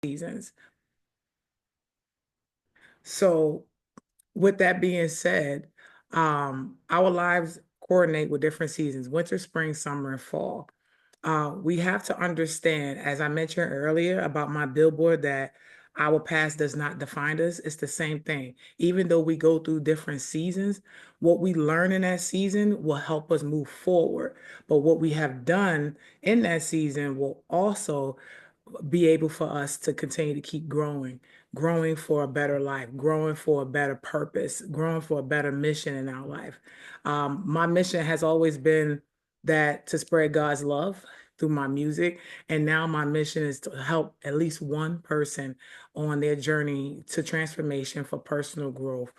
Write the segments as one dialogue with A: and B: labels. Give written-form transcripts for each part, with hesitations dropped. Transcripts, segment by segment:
A: seasons. So, with that being said, our lives coordinate with different seasons: winter, spring, summer, and fall. We have to understand, as I mentioned earlier about my billboard, that our past does not define us. It's the same thing. Even though we go through different seasons, what we learn in that season will help us move forward. But what we have done in that season will also be able for us to continue to keep growing, growing for a better life, growing for a better purpose, growing for a better mission in our life. My mission has always been that to spread God's love through my music. And now my mission is to help at least one person on their journey to transformation for personal growth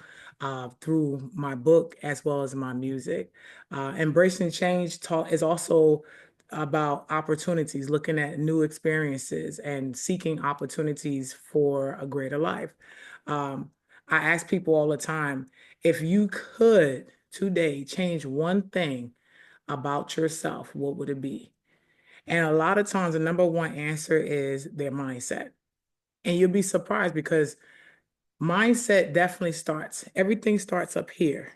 A: through my book as well as my music. Embracing Change talk is also about opportunities, looking at new experiences and seeking opportunities for a greater life. Um, I ask people all the time, if you could today change one thing about yourself, what would it be? And a lot of times, the number one answer is their mindset. And you'll be surprised because mindset definitely starts, everything starts up here.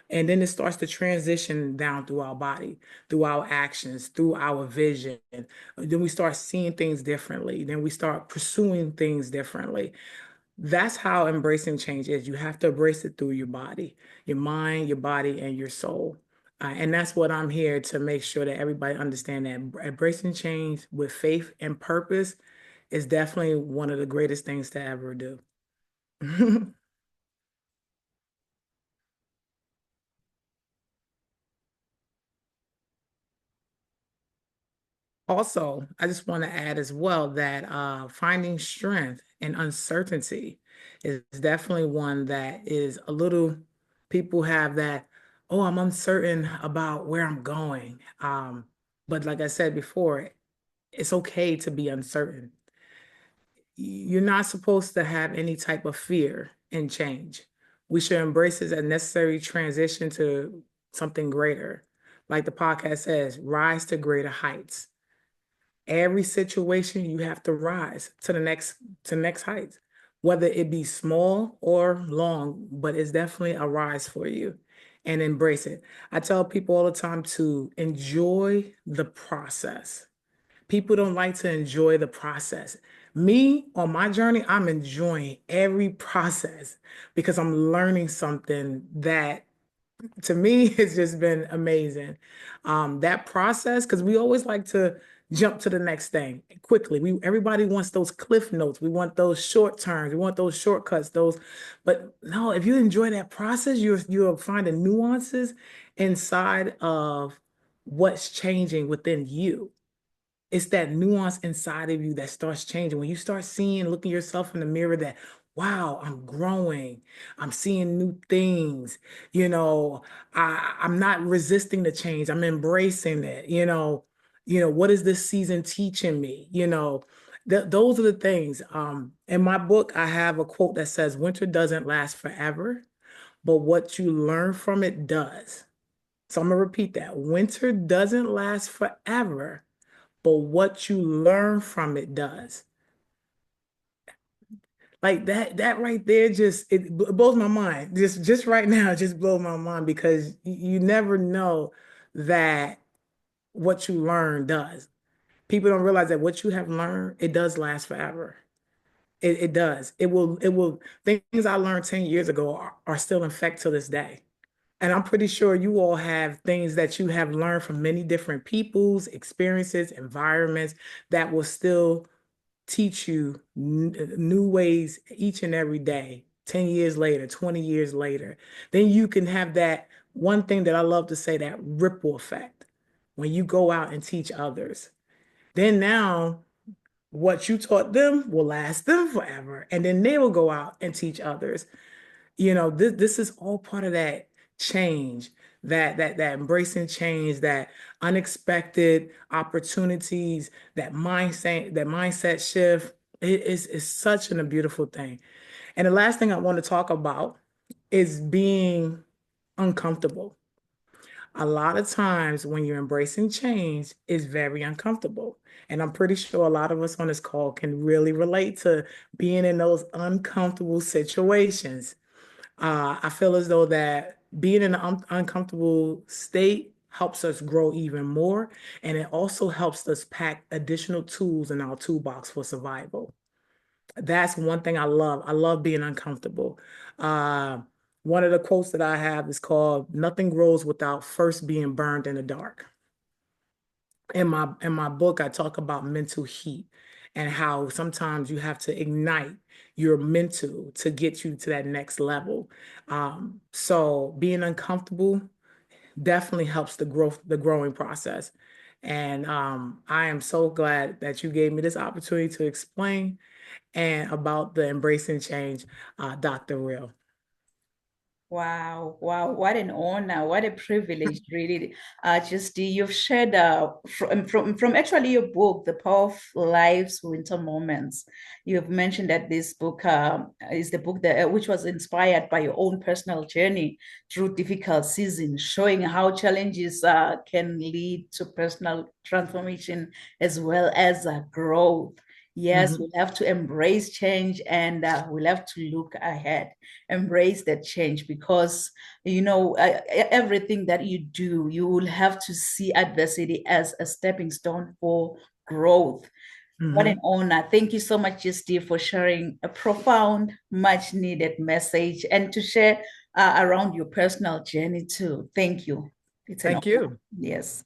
A: And then it starts to transition down through our body, through our actions, through our vision. Then we start seeing things differently. Then we start pursuing things differently. That's how embracing change is. You have to embrace it through your body, your mind, your body, and your soul. And that's what I'm here to make sure that everybody understand, that embracing change with faith and purpose is definitely one of the greatest things to ever do. Also, I just want to add as well that finding strength in uncertainty is definitely one that is a little, people have that, oh, I'm uncertain about where I'm going. But like I said before, it's okay to be uncertain. You're not supposed to have any type of fear in change. We should embrace it as a necessary transition to something greater. Like the podcast says, rise to greater heights. Every situation you have to rise to next heights, whether it be small or long, but it's definitely a rise for you, and embrace it. I tell people all the time to enjoy the process. People don't like to enjoy the process. Me, on my journey, I'm enjoying every process because I'm learning something that, to me, it's just been amazing. That process, because we always like to jump to the next thing quickly. Everybody wants those cliff notes. We want those short terms. We want those shortcuts. But no, if you enjoy that process, you'll find the nuances inside of what's changing within you. It's that nuance inside of you that starts changing. When you start seeing, looking yourself in the mirror, that, wow, I'm growing. I'm seeing new things. You know, I'm not resisting the change. I'm embracing it. What is this season teaching me? Those are the things. In my book, I have a quote that says, winter doesn't last forever, but what you learn from it does. So I'm gonna repeat that. Winter doesn't last forever, but what you learn from it does. Like that right there, just it blows my mind. Just right now, it just blows my mind because you never know that what you learn does. People don't realize that what you have learned, it does last forever. It does. It will, things I learned 10 years ago are still in effect to this day. And I'm pretty sure you all have things that you have learned from many different people's experiences, environments that will still teach you new ways each and every day, 10 years later, 20 years later. Then you can have that one thing that I love to say, that ripple effect when you go out and teach others. Then now what you taught them will last them forever. And then they will go out and teach others. This is all part of that change, that embracing change, that unexpected opportunities, that mindset shift. It is such a beautiful thing. And the last thing I want to talk about is being uncomfortable. a lot of times when you're embracing change, it's very uncomfortable. And I'm pretty sure a lot of us on this call can really relate to being in those uncomfortable situations. I feel as though that being in an uncomfortable state helps us grow even more, and it also helps us pack additional tools in our toolbox for survival. That's one thing I love. I love being uncomfortable. Uh, one of the quotes that I have is called "Nothing grows without first being burned in the dark." In my book, I talk about mental heat and how sometimes you have to ignite your mental to get you to that next level. So being uncomfortable definitely helps the growing process. And I am so glad that you gave me this opportunity to explain and about the embracing change, Dr. Real.
B: Wow, wow, what an honor, what a privilege, really. Just you've shared from actually your book, The Power of Life's Winter Moments. You've mentioned that this book is the book that which was inspired by your own personal journey through difficult seasons, showing how challenges can lead to personal transformation as well as growth. Yes,
A: Mhm.
B: we'll have to embrace change and we'll have to look ahead, embrace that change because everything that you do, you will have to see adversity as a stepping stone for growth. What an
A: Mhm.
B: honor. Thank you so much, Justy, for sharing a profound, much needed message and to share around your personal journey too. Thank you. It's an
A: Thank
B: honor.
A: you.
B: Yes.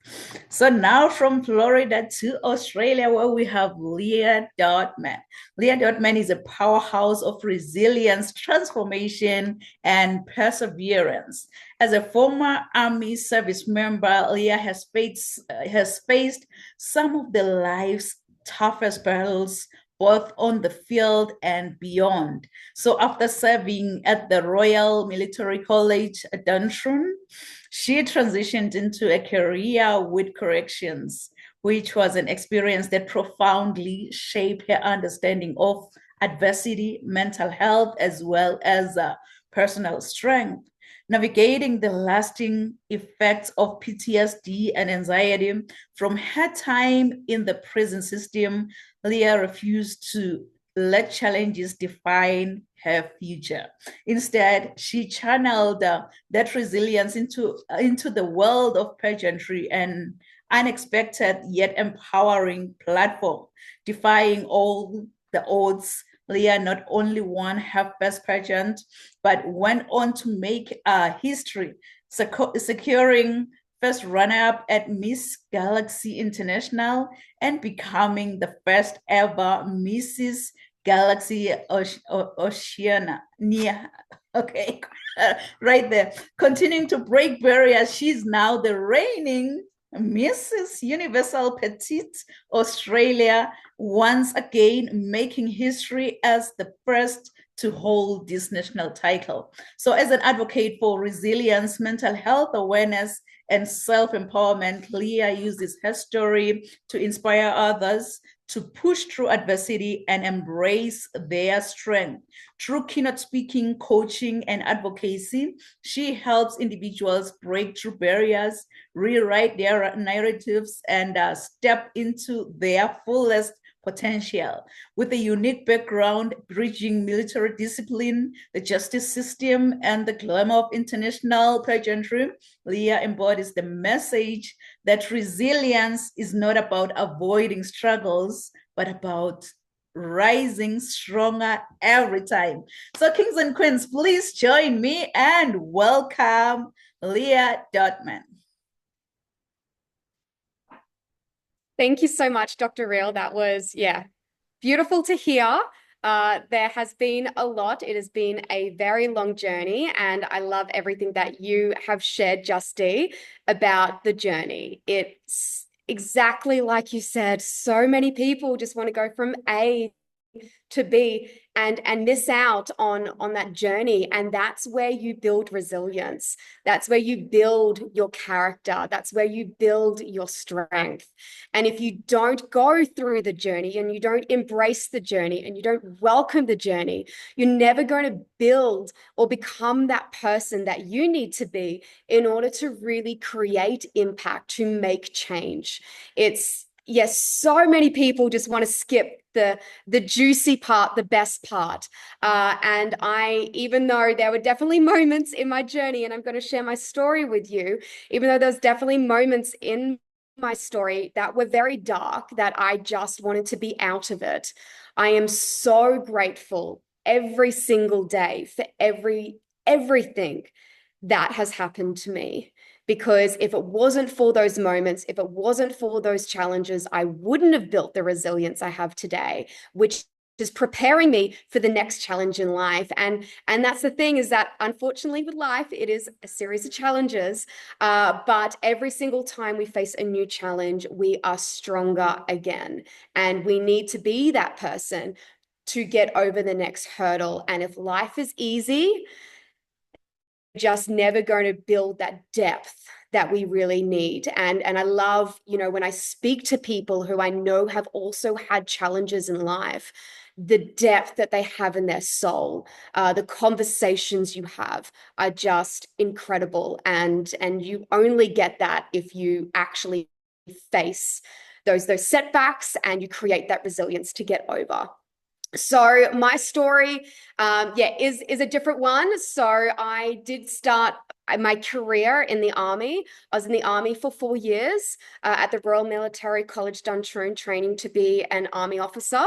B: So now from Florida to Australia, where we have Leah Dotman. Leah Dotman is a powerhouse of resilience, transformation, and perseverance. As a former Army service member, Leah has faced some of the life's toughest battles, both on the field and beyond. So after serving at the Royal Military College at Dundrum, she transitioned into a career with corrections, which was an experience that profoundly shaped her understanding of adversity, mental health, as well as personal strength. Navigating the lasting effects of PTSD and anxiety from her time in the prison system, Leah refused to let challenges define her future. Instead, she channeled that resilience into the world of pageantry and unexpected yet empowering platform, defying all the odds. Leah not only won her first pageant, but went on to make history, securing first runner-up at Miss Galaxy International and becoming the first ever Mrs. Galaxy Oceania. Okay, right there. Continuing to break barriers, she's now the reigning Mrs. Universal Petite Australia, once again making history as the first to hold this national title. So, as an advocate for resilience, mental health awareness, and self empowerment, Leah uses her story to inspire others to push through adversity and embrace their strength. Through keynote speaking, coaching, and advocacy, she helps individuals break through barriers, rewrite their narratives, and step into their fullest potential. With a unique background bridging military discipline, the justice system, and the glamour of international pageantry, Leah embodies the message that resilience is not about avoiding struggles, but about rising stronger every time. So, kings and queens, please join me and welcome Leah Dotman.
C: Thank you so much, Dr. Real. That was, yeah, beautiful to hear. There has been a lot. It has been a very long journey, and I love everything that you have shared, Justy, about the journey. It's exactly like you said, so many people just want to go from A to be, and miss out on that journey. And that's where you build resilience. That's where you build your character. That's where you build your strength. And if you don't go through the journey, and you don't embrace the journey, and you don't welcome the journey, you're never going to build or become that person that you need to be in order to really create impact, to make change. It's, yes, so many people just want to skip the juicy part, the best part. And I, even though there were definitely moments in my journey, and I'm going to share my story with you, even though there's definitely moments in my story that were very dark, that I just wanted to be out of it, I am so grateful every single day for everything that has happened to me. Because if it wasn't for those moments, if it wasn't for those challenges, I wouldn't have built the resilience I have today, which is preparing me for the next challenge in life. And that's the thing, is that unfortunately with life, it is a series of challenges. But every single time we face a new challenge, we are stronger again. And we need to be that person to get over the next hurdle. And if life is easy, just never going to build that depth that we really need. And I love, when I speak to people who I know have also had challenges in life, the depth that they have in their soul, the conversations you have are just incredible. And you only get that if you actually face those setbacks, and you create that resilience to get over. So my story, is a different one. So I did start my career in the Army. I was in the Army for 4 years at the Royal Military College Duntroon, training to be an Army officer.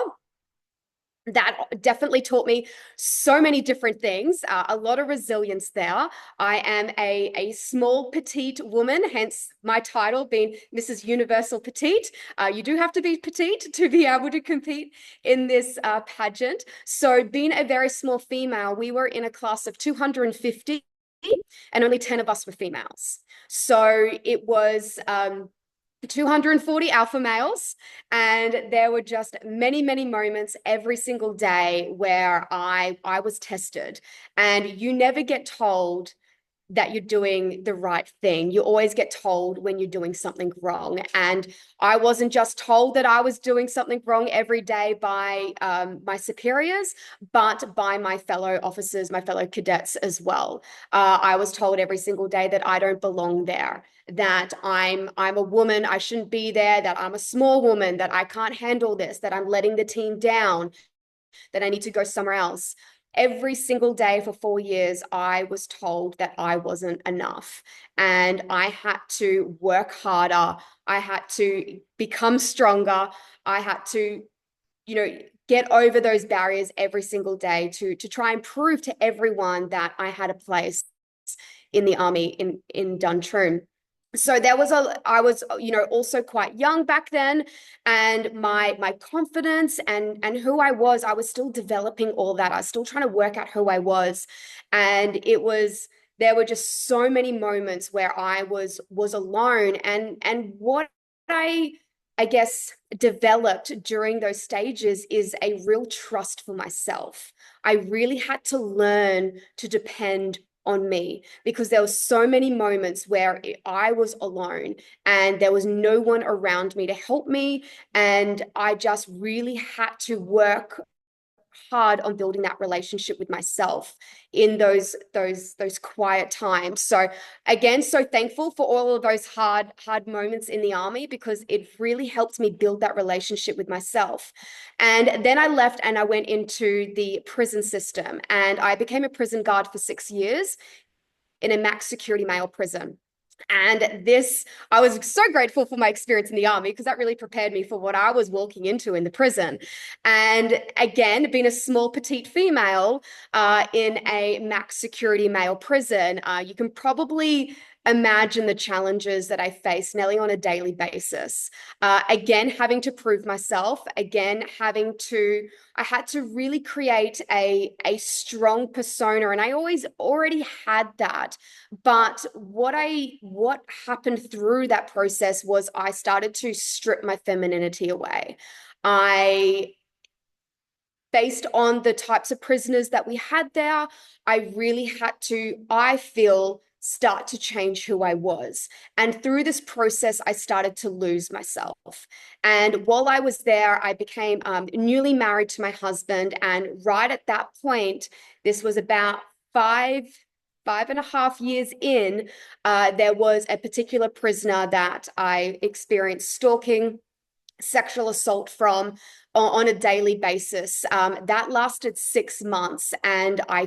C: That definitely taught me so many different things, a lot of resilience there. I am a small, petite woman, hence my title being Mrs. Universal Petite. You do have to be petite to be able to compete in this pageant. So being a very small female, we were in a class of 250 and only 10 of us were females. So it was 240 alpha males, and there were just many, many moments every single day where I was tested. And you never get told that you're doing the right thing. You always get told when you're doing something wrong. And I wasn't just told that I was doing something wrong every day by my superiors, but by my fellow officers, my fellow cadets as well. I was told every single day that I don't belong there, that I'm a woman, I shouldn't be there, that I'm a small woman, that I can't handle this, that I'm letting the team down, that I need to go somewhere else. Every single day for 4 years, I was told that I wasn't enough, and I had to work harder. I had to become stronger. I had to, get over those barriers every single day to try and prove to everyone that I had a place in the Army in Duntroon. So I was, also quite young back then, and my confidence and who I was still developing all that. I was still trying to work out who I was. And there were just so many moments where I was alone, and what I guess developed during those stages is a real trust for myself. I really had to learn to depend on me, because there were so many moments where I was alone and there was no one around me to help me, and I just really had to work hard on building that relationship with myself in those quiet times. So again, so thankful for all of those hard moments in the Army, because it really helped me build that relationship with myself. And then I left and I went into the prison system, and I became a prison guard for 6 years in a max security male prison. And I was so grateful for my experience in the Army, because that really prepared me for what I was walking into in the prison. And again, being a small, petite female in a max security male prison, you can probably imagine the challenges that I face nearly on a daily basis. Again, having to prove myself, again, I had to really create a strong persona, and I always already had that. But what happened through that process was I started to strip my femininity away. I based on the types of prisoners that we had there, I really had to, I feel, start to change who I was. And through this process, I started to lose myself. And while I was there, I became newly married to my husband. And right at that point, this was about 5.5 years in, there was a particular prisoner that I experienced stalking, sexual assault from on a daily basis. That lasted 6 months, and I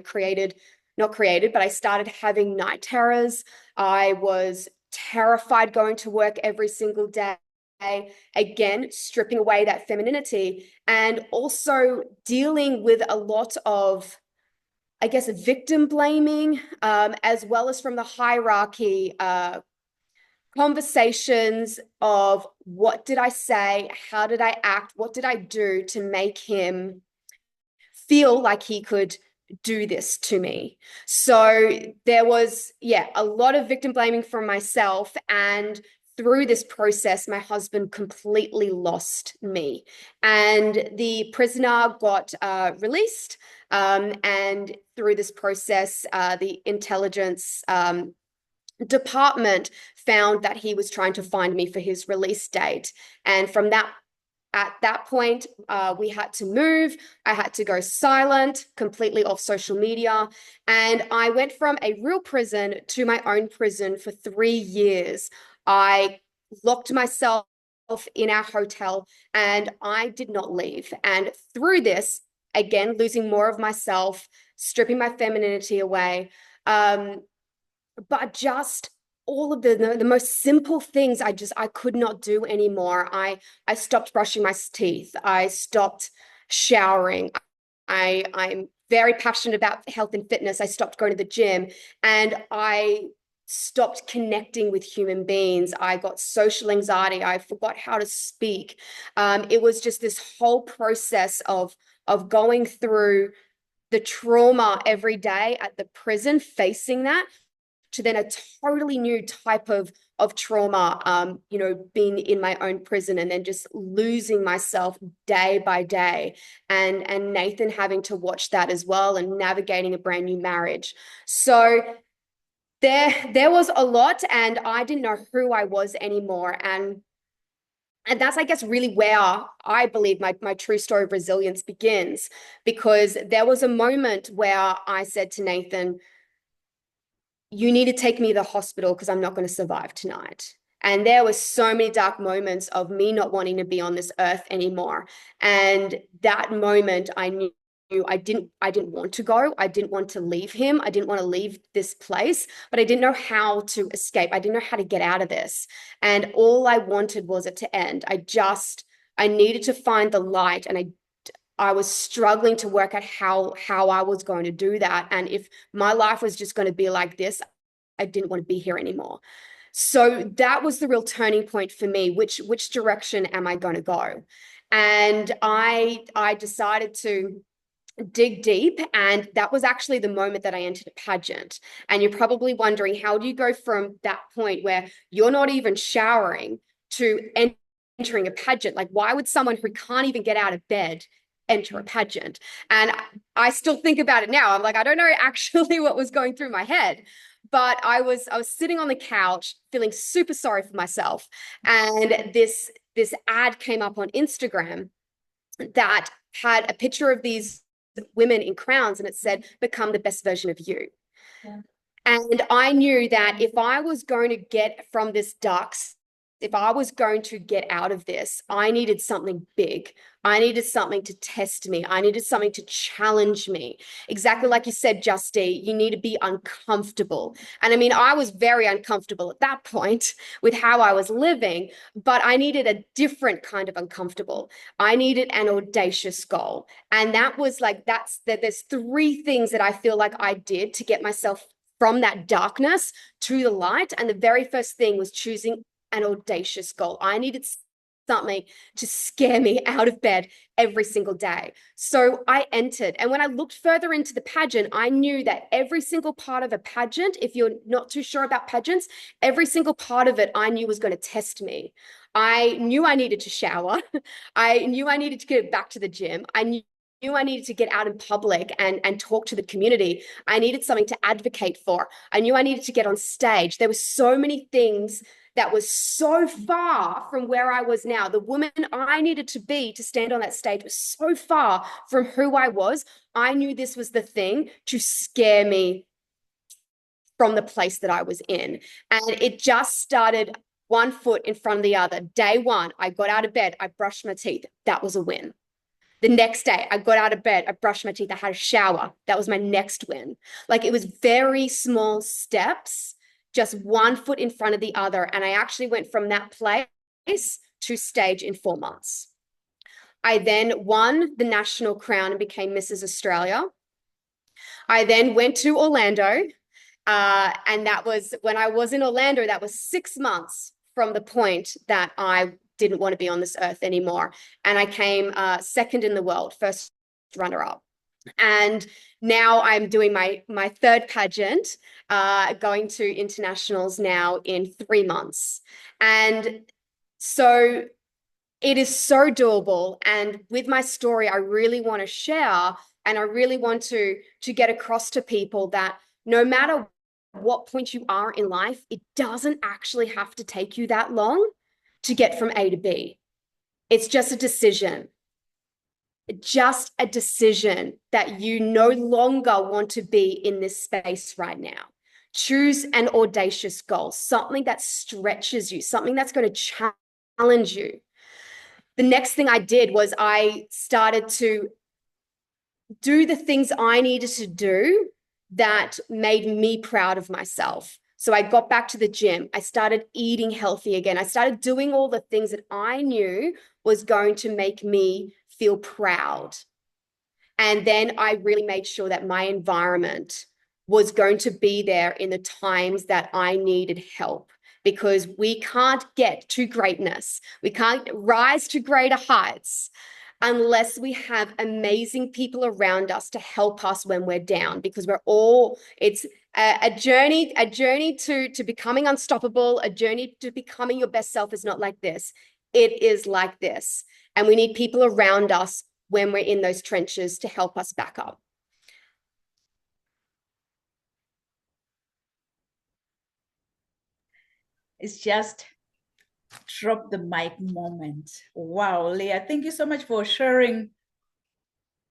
C: but I started having night terrors. I was terrified going to work every single day. Again, stripping away that femininity, and also dealing with a lot of, I guess, victim blaming, as well as from the hierarchy, conversations of what did I say, how did I act, what did I do to make him feel like he could do this to me. So there was, a lot of victim blaming from myself. And through this process, my husband completely lost me. And the prisoner got released. And through this process, the intelligence department found that he was trying to find me for his release date. And at that point, we had to move. I had to go silent, completely off social media. And I went from a real prison to my own prison for 3 years. I locked myself in our hotel and I did not leave. And through this, again, losing more of myself, stripping my femininity away, but just all of the most simple things I could not do anymore. I stopped brushing my teeth. I stopped showering. I'm very passionate about health and fitness. I stopped going to the gym, and I stopped connecting with human beings. I got social anxiety. I forgot how to speak. It was just this whole process of going through the trauma every day at the prison, facing that, to then a totally new type of trauma, being in my own prison and then just losing myself day by day, and Nathan having to watch that as well, and navigating a brand new marriage. So there was a lot, and I didn't know who I was anymore. And that's, I guess, really where I believe my true story of resilience begins, because there was a moment where I said to Nathan, you need to take me to the hospital because I'm not going to survive tonight. And there were so many dark moments of me not wanting to be on this earth anymore. And that moment, I knew I didn't want to go. I didn't want to leave him. I didn't want to leave this place, but I didn't know how to escape. I didn't know how to get out of this. And all I wanted was it to end. I needed to find the light, and I was struggling to work out how I was going to do that. And if my life was just going to be like this, I didn't want to be here anymore. So that was the real turning point for me. Which direction am I going to go? And I decided to dig deep. And that was actually the moment that I entered a pageant. And you're probably wondering, how do you go from that point where you're not even showering to entering a pageant? Like, why would someone who can't even get out of bed enter a pageant? And I still think about it now. I'm like, I don't know actually what was going through my head, but I was sitting on the couch feeling super sorry for myself. And this ad came up on Instagram that had a picture of these women in crowns, and it said, become the best version of you. Yeah. And I knew that if I was going to get from this if I was going to get out of this, I needed something big. I needed something to test me. I needed something to challenge me. Exactly like you said, Justy, you need to be uncomfortable. And I mean, I was very uncomfortable at that point with how I was living, but I needed a different kind of uncomfortable. I needed an audacious goal. And that was like, there's 3 things that I feel like I did to get myself from that darkness to the light. And the very first thing was choosing an audacious goal. I needed something to scare me out of bed every single day. So I entered. And when I looked further into the pageant, I knew that every single part of a pageant, if you're not too sure about pageants, every single part of it I knew was going to test me. I knew I needed to shower. I knew I needed to get back to the gym. I knew I needed to get out in public and talk to the community. I needed something to advocate for. I knew I needed to get on stage. There were so many things that was so far from where I was now. The woman I needed to be to stand on that stage was so far from who I was. I knew this was the thing to scare me from the place that I was in. And it just started one foot in front of the other. Day one, I got out of bed, I brushed my teeth. That was a win. The next day, I got out of bed, I brushed my teeth, I had a shower. That was my next win. Like, it was very small steps, just one foot in front of the other. And I actually went from that place to stage in 4 months. I then won the national crown and became Mrs. Australia. I then went to Orlando. And that was when I was in Orlando, that was 6 months from the point that I didn't want to be on this earth anymore. And I came second in the world, first runner-up. And now I'm doing my third pageant, going to internationals now in 3 months. And so it is so doable. And with my story, I really want to share, and I really want to get across to people that no matter what point you are in life, it doesn't actually have to take you that long to get from A to B. It's just a decision. Just a decision that you no longer want to be in this space right now. Choose an audacious goal, something that stretches you, something that's going to challenge you. The next thing I did was I started to do the things I needed to do that made me proud of myself. So I got back to the gym. I started eating healthy again. I started doing all the things that I knew was going to make me feel proud. And then I really made sure that my environment was going to be there in the times that I needed help, because we can't get to greatness. We can't rise to greater heights unless we have amazing people around us to help us when we're down, because it's a journey to becoming unstoppable. A journey to becoming your best self is not like this. It is like this. And we need people around us when we're in those trenches to help us back up.
B: It's just drop the mic moment. Wow, Leah, thank you so much for sharing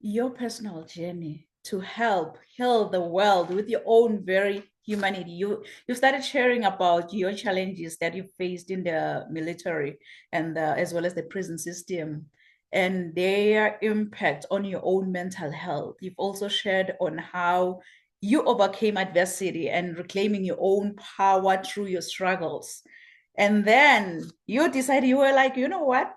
B: your personal journey to help heal the world with your own very humanity. You started sharing about your challenges that you faced in the military and as well as the prison system, and their impact on your own mental health. You've also shared on how you overcame adversity and reclaiming your own power through your struggles. And then you decided, you were like, you know what?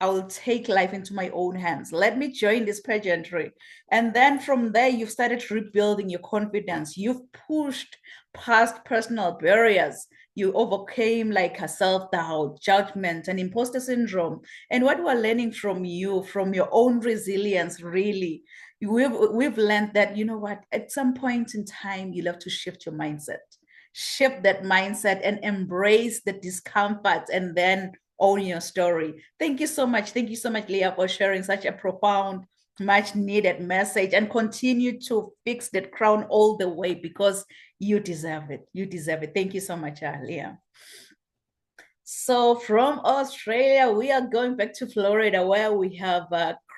B: I will take life into my own hands. Let me join this pageantry. And then from there, you've started rebuilding your confidence. You've pushed past personal barriers. You overcame like a self-doubt, judgment, and imposter syndrome. And what we're learning from you, from your own resilience, really, we've learned that, you know what, at some point in time, you'll have to shift your mindset. Shift that mindset and embrace the discomfort, and then own your story. Thank you so much. Thank you so much, Leah, for sharing such a profound, much needed message, and continue to fix that crown all the way, because you deserve it. You deserve it. Thank you so much, Leah. So from Australia, we are going back to Florida, where we have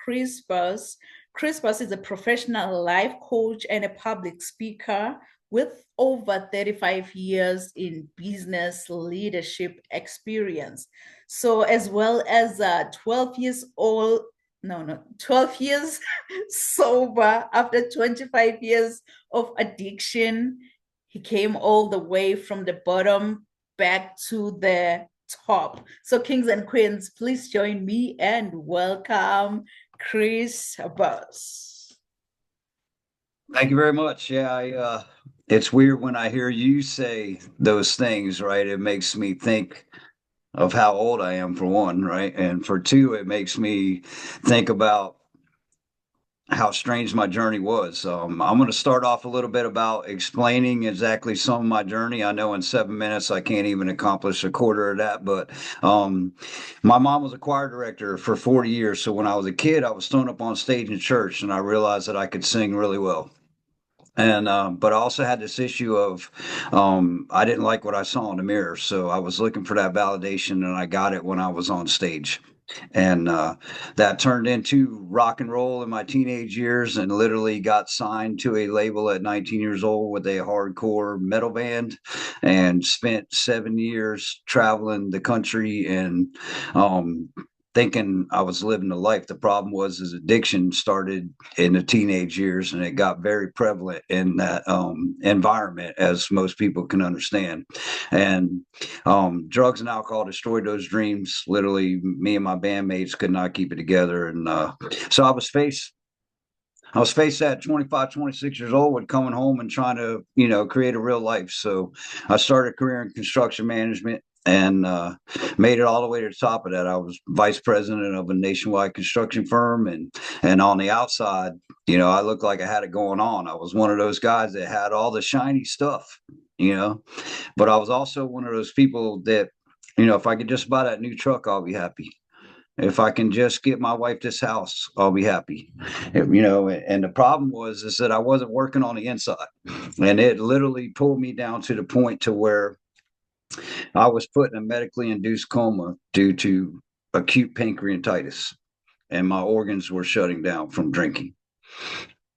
B: Chris Buss. Chris Buss is a professional life coach and a public speaker with over 35 years in business leadership experience. So as well as 12 years sober after 25 years of addiction. He came all the way from the bottom back to the top. So kings and queens, please join me and welcome Chris Buss.
D: Thank you very much. Yeah, it's weird when I hear you say those things, right? It makes me think of how old I am, for one, right? And for two, it makes me think about how strange my journey was. I'm going to start off a little bit about explaining exactly some of my journey. I know in 7 minutes I can't even accomplish a quarter of that, but my mom was a choir director for 40 years. So when I was a kid, I was thrown up on stage in church, and I realized that I could sing really well. And but I also had this issue of I didn't like what I saw in the mirror, so I was looking for that validation, and I got it when I was on stage. And that turned into rock and roll in my teenage years, and literally got signed to a label at 19 years old with a hardcore metal band, and spent 7 years traveling the country and thinking I was living the life. The problem was his addiction started in the teenage years, and it got very prevalent in that environment, as most people can understand. And drugs and alcohol destroyed those dreams. Literally, me and my bandmates could not keep it together. And so I was faced at 25, 26 years old with coming home and trying to, create a real life. So I started a career in construction management, and made it all the way to the top of that. I was vice president of a nationwide construction firm, and on the outside, I looked like I had it going on. I was one of those guys that had all the shiny stuff, but I was also one of those people that, if I could just buy that new truck, I'll be happy. If I can just get my wife this house, I'll be happy. And the problem is that I wasn't working on the inside, and it literally pulled me down to the point to where I was put in a medically induced coma due to acute pancreatitis, and my organs were shutting down from drinking.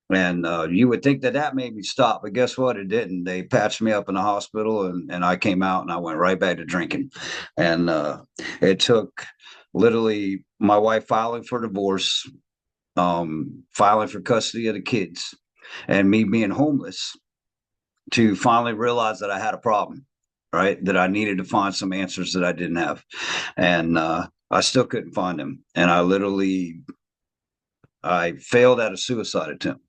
D: And you would think that made me stop, but guess what? It didn't. They patched me up in the hospital, and I came out, and I went right back to drinking. And it took literally my wife filing for divorce, filing for custody of the kids, and me being homeless to finally realize that I had a problem, right? That I needed to find some answers that I didn't have. And I still couldn't find them. And I failed at a suicide attempt.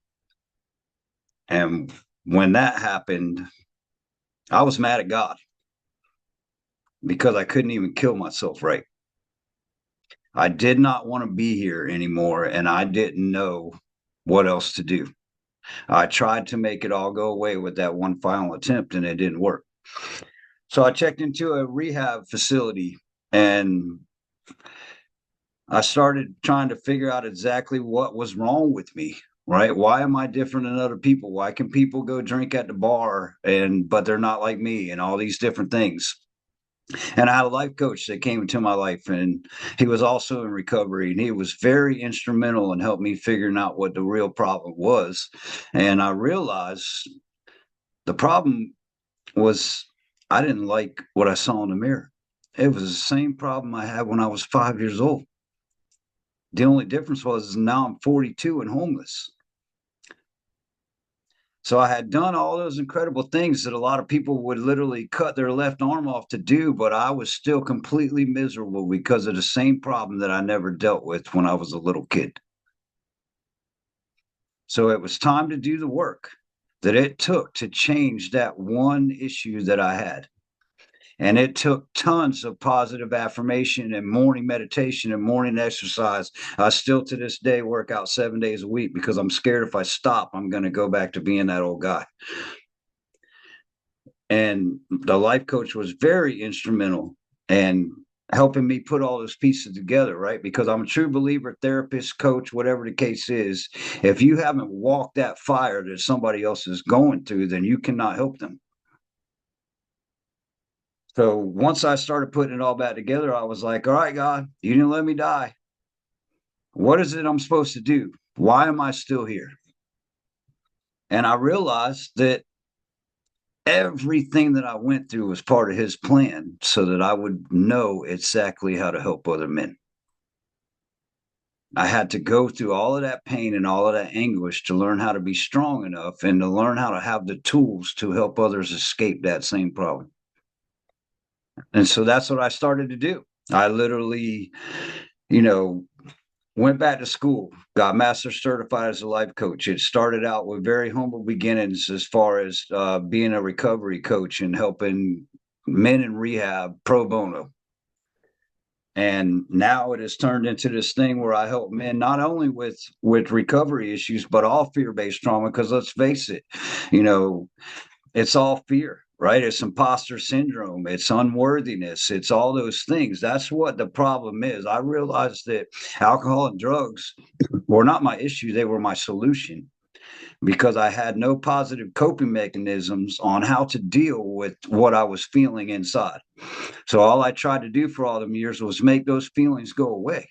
D: And when that happened, I was mad at God because I couldn't even kill myself right. I did not want to be here anymore, and I didn't know what else to do. I tried to make it all go away with that one final attempt, and it didn't work. So I checked into a rehab facility, and I started trying to figure out exactly what was wrong with me, right? Why am I different than other people? Why can people go drink at the bar but they're not like me, and all these different things? And I had a life coach that came into my life, and he was also in recovery, and he was very instrumental in helping me figuring out what the real problem was. And I realized the problem was I didn't like what I saw in the mirror. It was the same problem I had when I was 5 years old. The only difference was now I'm 42 and homeless. So I had done all those incredible things that a lot of people would literally cut their left arm off to do, but I was still completely miserable because of the same problem that I never dealt with when I was a little kid. So it was time to do the work that it took to change that one issue that I had. And it took tons of positive affirmation and morning meditation and morning exercise. I still to this day work out 7 days a week because I'm scared if I stop, I'm going to go back to being that old guy. And the life coach was very instrumental in helping me put all those pieces together, right? Because I'm a true believer, therapist, coach, whatever the case is, if you haven't walked that fire that somebody else is going through, then you cannot help them. So once I started putting it all back together, I was like, all right, God, you didn't let me die. What is it I'm supposed to do? Why am I still here? And I realized that everything that I went through was part of his plan so that I would know exactly how to help other men. I had to go through all of that pain and all of that anguish to learn how to be strong enough and to learn how to have the tools to help others escape that same problem. And so that's what I started to do. I literally, went back to school, got master certified as a life coach. It started out with very humble beginnings as far as being a recovery coach and helping men in rehab pro bono. And now it has turned into this thing where I help men not only with recovery issues, but all fear-based trauma. Because let's face it, you know, it's all fear, right? It's imposter syndrome, it's unworthiness, it's all those things. That's what the problem is. I realized that alcohol and drugs were not my issue, they were my solution, because I had no positive coping mechanisms on how to deal with what I was feeling inside. So all I tried to do for all them years was make those feelings go away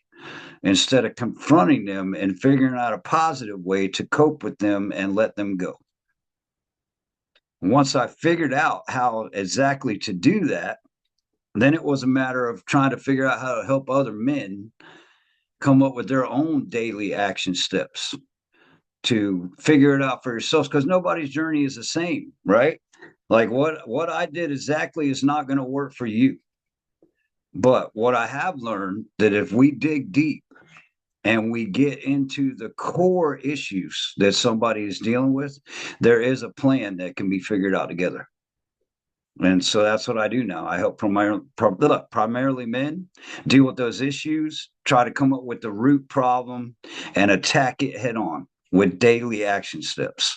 D: instead of confronting them and figuring out a positive way to cope with them and let them go. Once I figured out how exactly to do that, then it was a matter of trying to figure out how to help other men come up with their own daily action steps to figure it out for yourselves, because nobody's journey is the same, right? Like what I did exactly is not going to work for you. But what I have learned, that if we dig deep and we get into the core issues that somebody is dealing with, there is a plan that can be figured out together. And so that's what I do now. I help primarily men deal with those issues, try to come up with the root problem and attack it head on with daily action steps.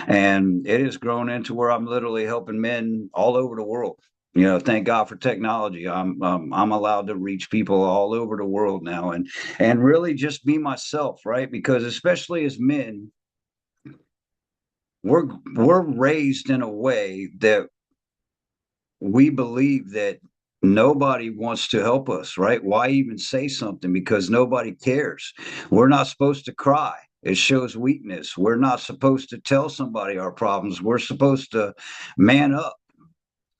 D: And it has grown into where I'm literally helping men all over the world. You know, thank God for technology. I'm allowed to reach people all over the world now, and really just be myself, right? Because especially as men, we're raised in a way that we believe that nobody wants to help us, right? Why even say something? Because nobody cares. We're not supposed to cry. It shows weakness. We're not supposed to tell somebody our problems. We're supposed to man up,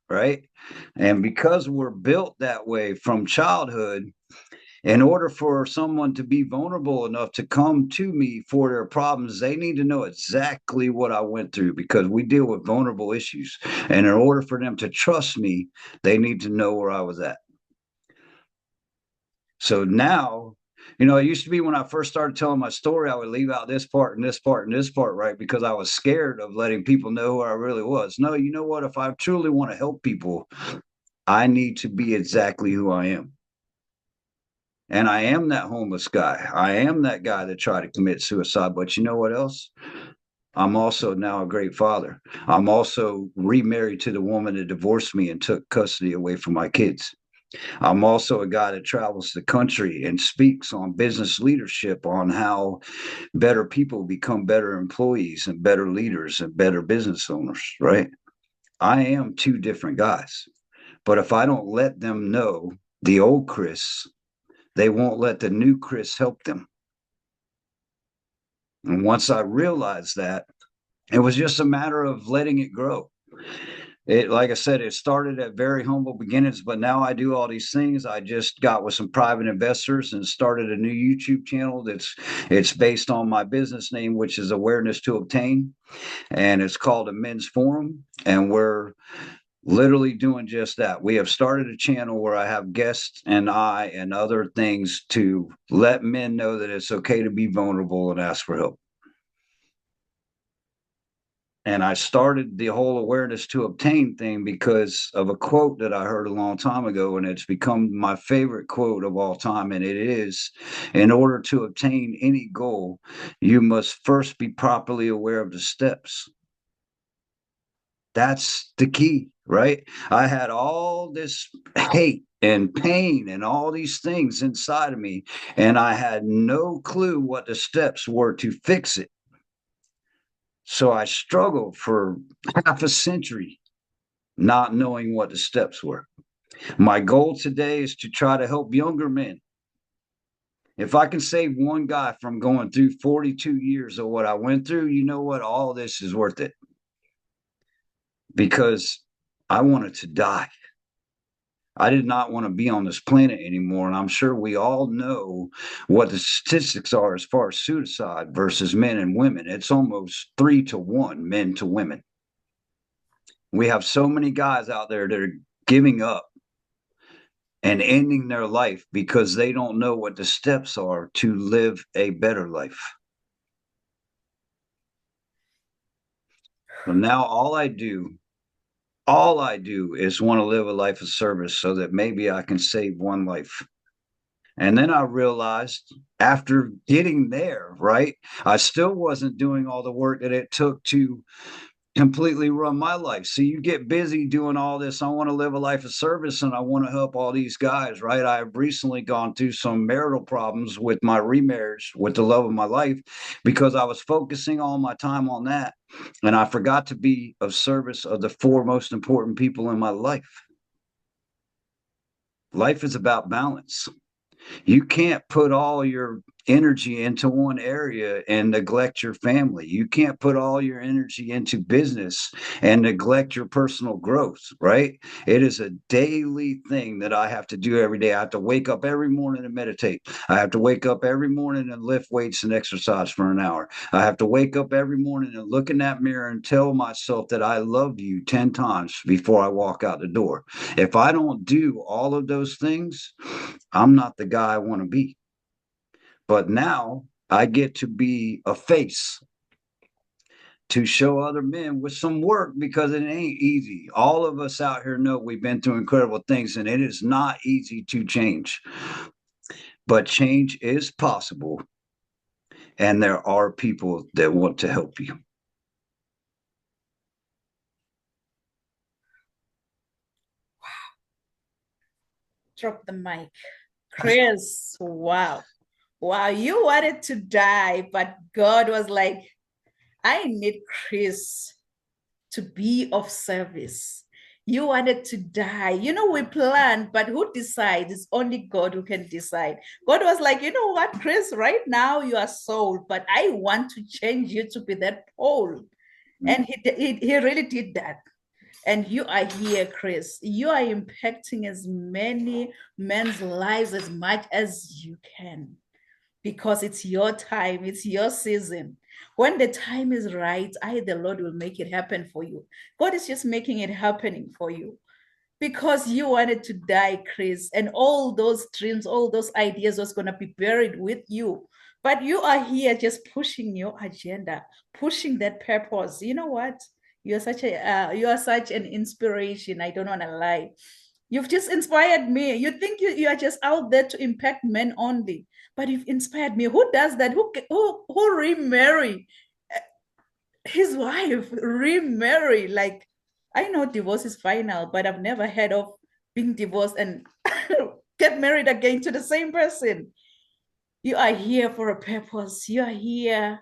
D: right? And because we're built that way from childhood, in order for someone to be vulnerable enough to come to me for their problems, they need to know exactly what I went through, because we deal with vulnerable issues. And in order for them to trust me, they need to know where I was at. So now, you know, it used to be when I first started telling my story, I would leave out this part and this part and this part, right? Because I was scared of letting people know who I really was. No, you know what? If I truly want to help people, I need to be exactly who I am. And I am that homeless guy. I am that guy that tried to commit suicide. But you know what else? I'm also now a great father. I'm also remarried to the woman that divorced me and took custody away from my kids. I'm also a guy that travels the country and speaks on business leadership, on how better people become better employees and better leaders and better business owners, right? I am two different guys. But if I don't let them know the old Chris, they won't let the new Chris help them. And once I realized that, it was just a matter of letting it grow. It, like I said, it started at very humble beginnings, but now I do all these things. I just got with some private investors and started a new YouTube channel it's based on my business name, which is Awareness to Obtain, and it's called a Men's Forum, and we're literally doing just that. We have started a channel where I have guests and other things to let men know that it's okay to be vulnerable and ask for help. And I started the whole Awareness to Obtain thing because of a quote that I heard a long time ago, and it's become my favorite quote of all time. And it is, in order to obtain any goal, you must first be properly aware of the steps. That's the key, right? I had all this hate and pain and all these things inside of me, and I had no clue what the steps were to fix it. So I struggled for half a century not knowing what the steps were. My goal today is to try to help younger men. If I can save one guy from going through 42 years of what I went through, you know what? All this is worth it. Because I wanted to die. I did not want to be on this planet anymore. And I'm sure we all know what the statistics are as far as suicide versus men and women. It's almost 3-1 men to women. We have so many guys out there that are giving up and ending their life because they don't know what the steps are to live a better life. So now all I do is want to live a life of service so that maybe I can save one life. And then I realized after getting there, right, I still wasn't doing all the work that it took to completely run my life. So you get busy doing all this. I want to live a life of service and I want to help all these guys, right? I've recently gone through some marital problems with my remarriage with the love of my life because I was focusing all my time on that. And I forgot to be of service of the four most important people in my life. Life is about balance. You can't put all your energy into one area and neglect your family. You can't put all your energy into business and neglect your personal growth, right? It is a daily thing that I have to do every day. I have to wake up every morning and meditate. I have to wake up every morning and lift weights and exercise for an hour. I have to wake up every morning and look in that mirror and tell myself that I love you 10 times before I walk out the door. If I don't do all of those things, I'm not the guy I want to be. But now I get to be a face to show other men with some work because it ain't easy. All of us out here know we've been through incredible things and it is not easy to change. But change is possible. And there are people that want to help you.
B: Drop the mic. Chris, wow. Wow, you wanted to die, but God was like, I need Chris to be of service. You wanted to die. You know, we planned, but who decides? It's only God who can decide. God was like, you know what, Chris, right now you are sold, but I want to change you to be that pole. And he really did that. And you are here, Chris. You are impacting as many men's lives as much as you can because it's your time, it's your season. When the time is right, the Lord will make it happen for you. God is just making it happening for you because you wanted to die, Chris, and all those dreams, all those ideas was going to be buried with you. But you are here just pushing your agenda, pushing that purpose. You know what? You are such an inspiration. I don't want to lie. You've just inspired me. You think you are just out there to impact men only, but you've inspired me. Who does that? Who remarry his wife? Remarry? Like, I know divorce is final, but I've never heard of being divorced and get married again to the same person. You are here for a purpose. You are here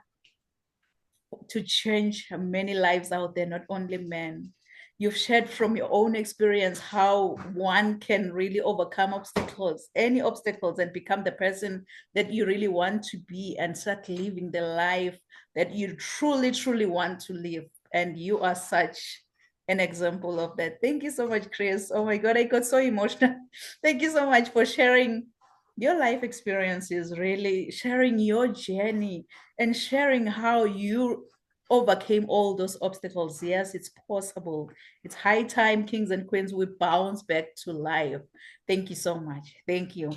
B: to change many lives out there, not only men. You've shared from your own experience how one can really overcome obstacles, any obstacles, and become the person that you really want to be and start living the life that you truly, truly want to live. And you are such an example of that. Thank you so much, Chris. Oh my God, I got so emotional. Thank you so much for sharing your life experiences, really sharing your journey and sharing how you overcame all those obstacles. Yes, it's possible. It's high time, kings and queens, we bounce back to life. Thank you so much. Thank you.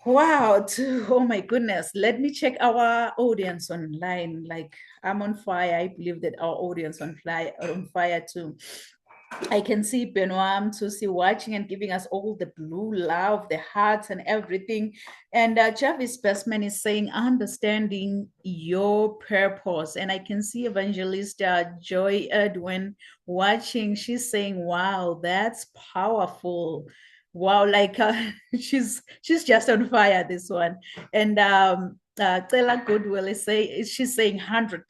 B: Wow. Oh my goodness. Let me check our audience online. Like, I'm on fire. I believe that our audience on fire too. I can see Benoit Mtusi watching and giving us all the blue love, the hearts and everything. And Jarvis Bestman is saying, understanding your purpose. And I can see Evangelist Joy Edwin watching. She's saying, wow, that's powerful. Wow, like she's just on fire, this one. And Stella Goodwill she's saying 100%,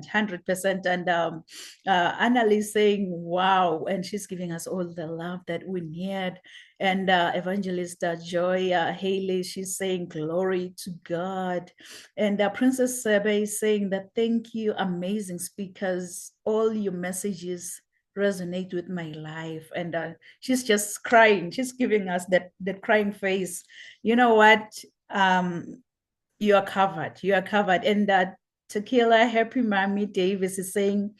B: 100%. And Annalise saying, wow, and she's giving us all the love that we need. And Evangelist Joy Haley, she's saying, glory to God. And Princess Sebe is saying that, thank you, amazing speakers, all your messages resonate with my life. And she's just crying. She's giving us that crying face. You know what? You are covered. You are covered. And Tequila Happy Mommy Davis is saying,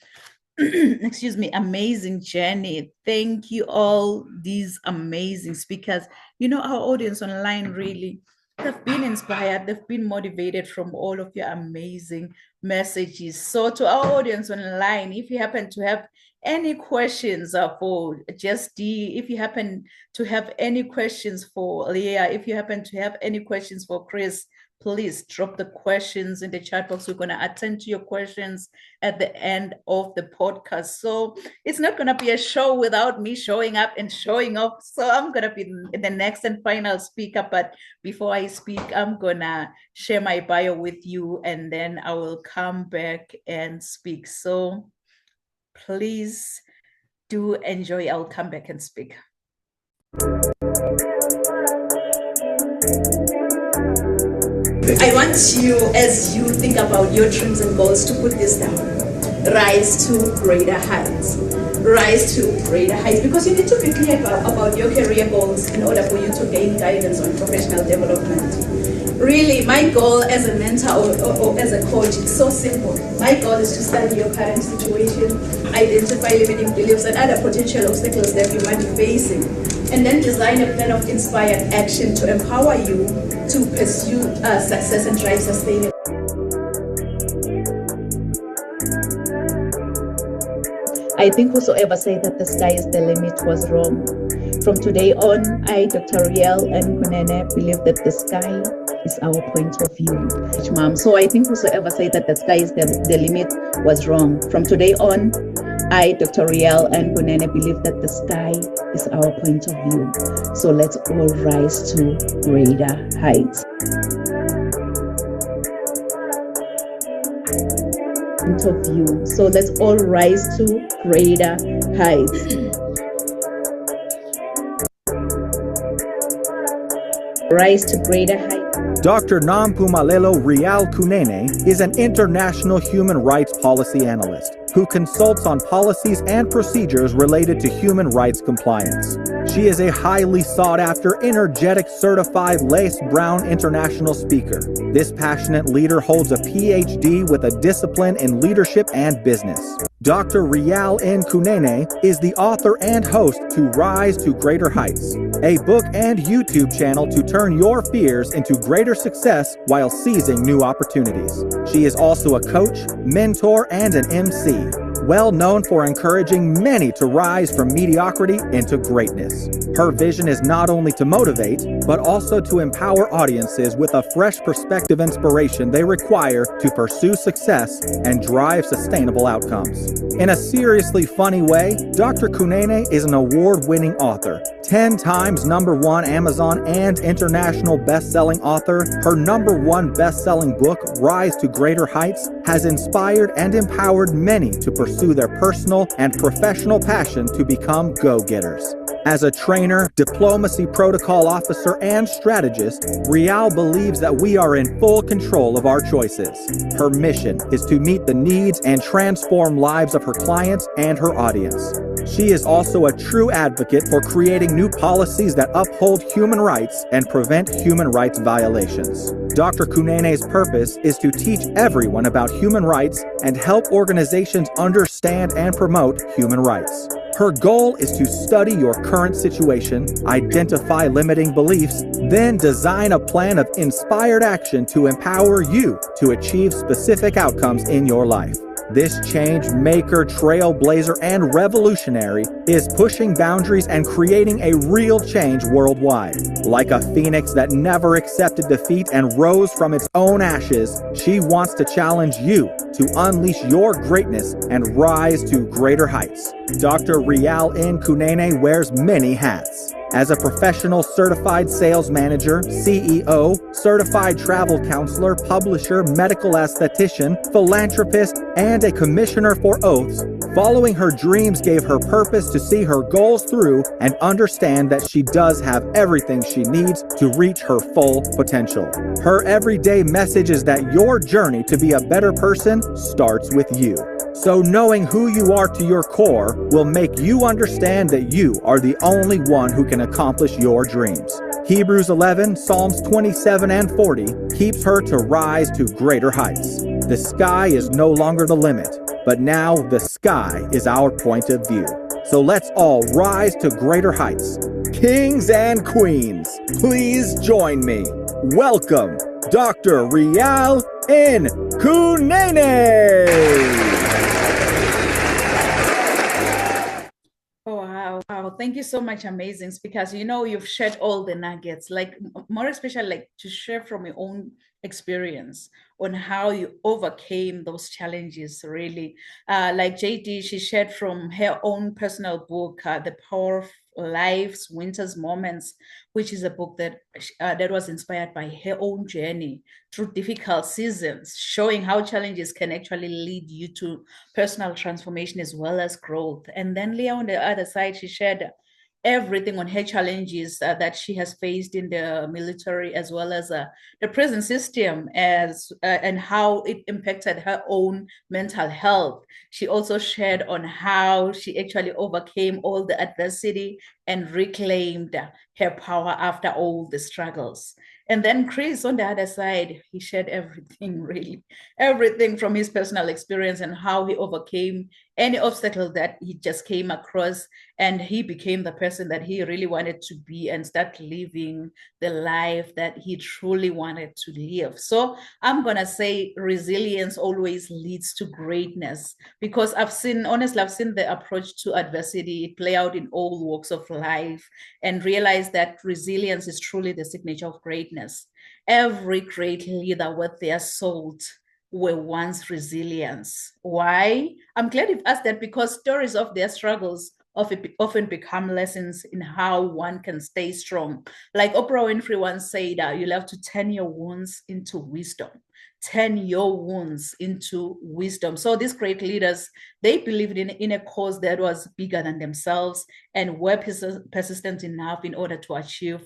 B: excuse me, amazing journey. Thank you all these amazing speakers. You know, our audience online really, They've been inspired, they've been motivated from all of your amazing messages. So to our audience online, if you happen to have any questions for Just D, if you happen to have any questions for Leah, if you happen to have any questions for Chris, please drop the questions in the chat box. We're going to attend to your questions at the end of the podcast. So it's not going to be a show without me showing up and showing off. So I'm going to be the next and final speaker. But before I speak, I'm going to share my bio with you, and then I will come back and speak. So please do enjoy. I'll come back and speak. I want you, as you think about your dreams and goals, to put this down. Rise to greater heights. Rise to greater heights, because you need to be clear about your career goals in order for you to gain guidance on professional development. Really, my goal as a mentor or as a coach is so simple. My goal is to study your current situation, identify limiting beliefs and other potential obstacles that you might be facing, and then design a plan of inspired action to empower you to pursue success and drive sustainable. I think whosoever said that the sky is the limit was wrong. From today on, I, Dr. Riel and Kunene, believe that the sky is our point of view. Mom, so I think whosoever said that the sky is the limit was wrong. From today on, I, Dr. Riel and Kunene, believe that the sky is our point of view. So let's all rise to greater heights. Point of view. So let's all rise to greater heights. Rise to greater heights.
E: Dr. Nampumelelo Rial Kunene is an international human rights policy analyst who consults on policies and procedures related to human rights compliance. She is a highly sought-after, energetic, certified Lace Brown international speaker. This passionate leader holds a PhD with a discipline in leadership and business. Dr. Rial N. Kunene is the author and host to Rise to Greater Heights, a book and YouTube channel to turn your fears into greater success while seizing new opportunities. She is also a coach, mentor, and an MC, well known for encouraging many to rise from mediocrity into greatness. Her vision is not only to motivate, but also to empower audiences with a fresh perspective inspiration they require to pursue success and drive sustainable outcomes. In a seriously funny way, Dr. Kunene is an award-winning author, 10 times #1 Amazon and international best-selling author. Her #1 best-selling book, Rise to Greater Heights, has inspired and empowered many to pursue their personal and professional passion to become go-getters. As a trainer, diplomacy protocol officer, and strategist, Rial believes that we are in full control of our choices. Her mission is to meet the needs and transform lives of her clients and her audience. She is also a true advocate for creating new policies that uphold human rights and prevent human rights violations. Dr. Kunene's purpose is to teach everyone about human rights and help organizations understand and promote human rights. Her goal is to study your current situation, identify limiting beliefs, then design a plan of inspired action to empower you to achieve specific outcomes in your life. This change maker, trailblazer, and revolutionary is pushing boundaries and creating a real change worldwide. Like a phoenix that never accepted defeat and rose from its own ashes, she wants to challenge you to unleash your greatness and rise to greater heights. Dr. Rial N. Kunene wears many hats. As a professional certified sales manager, CEO, certified travel counselor, publisher, medical esthetician, philanthropist, and a commissioner for oaths, following her dreams gave her purpose to see her goals through and understand that she does have everything she needs to reach her full potential. Her everyday message is that your journey to be a better person starts with you. So knowing who you are to your core will make you understand that you are the only one who can accomplish your dreams. Hebrews 11, Psalms 27 and 40 keeps her to rise to greater heights. The sky is no longer the limit, but now the sky is our point of view. So let's all rise to greater heights. Kings and queens, please join me. welcome Dr. Rial Nkunene.
B: Oh, wow. Thank you so much, amazing speakers. You know, you've shared all the nuggets, like more especially like to share from your own experience on how you overcame those challenges, really. Like JD, she shared from her own personal book, The Power of Life's Winter's Moments, which is a book that that was inspired by her own journey through difficult seasons, showing how challenges can actually lead you to personal transformation as well as growth. And then Leah, on the other side, she shared everything on her challenges that she has faced in the military, as well as the prison system, as and how it impacted her own mental health. She also shared on how she actually overcame all the adversity and reclaimed her power after all the struggles. And then Chris, on the other side, he shared everything, really, everything from his personal experience and how he overcame any obstacle that he just came across, and he became the person that he really wanted to be and start living the life that he truly wanted to live. So I'm gonna say resilience always leads to greatness, because honestly, I've seen the approach to adversity play out in all walks of life, and realize that resilience is truly the signature of greatness. Every great leader worth their salt were once resilience. Why? I'm glad you've asked that, because stories of their struggles often become lessons in how one can stay strong. Like Oprah Winfrey once said, you'll have to turn your wounds into wisdom. Turn your wounds into wisdom. So these great leaders, they believed in a cause that was bigger than themselves, and were persistent enough in order to achieve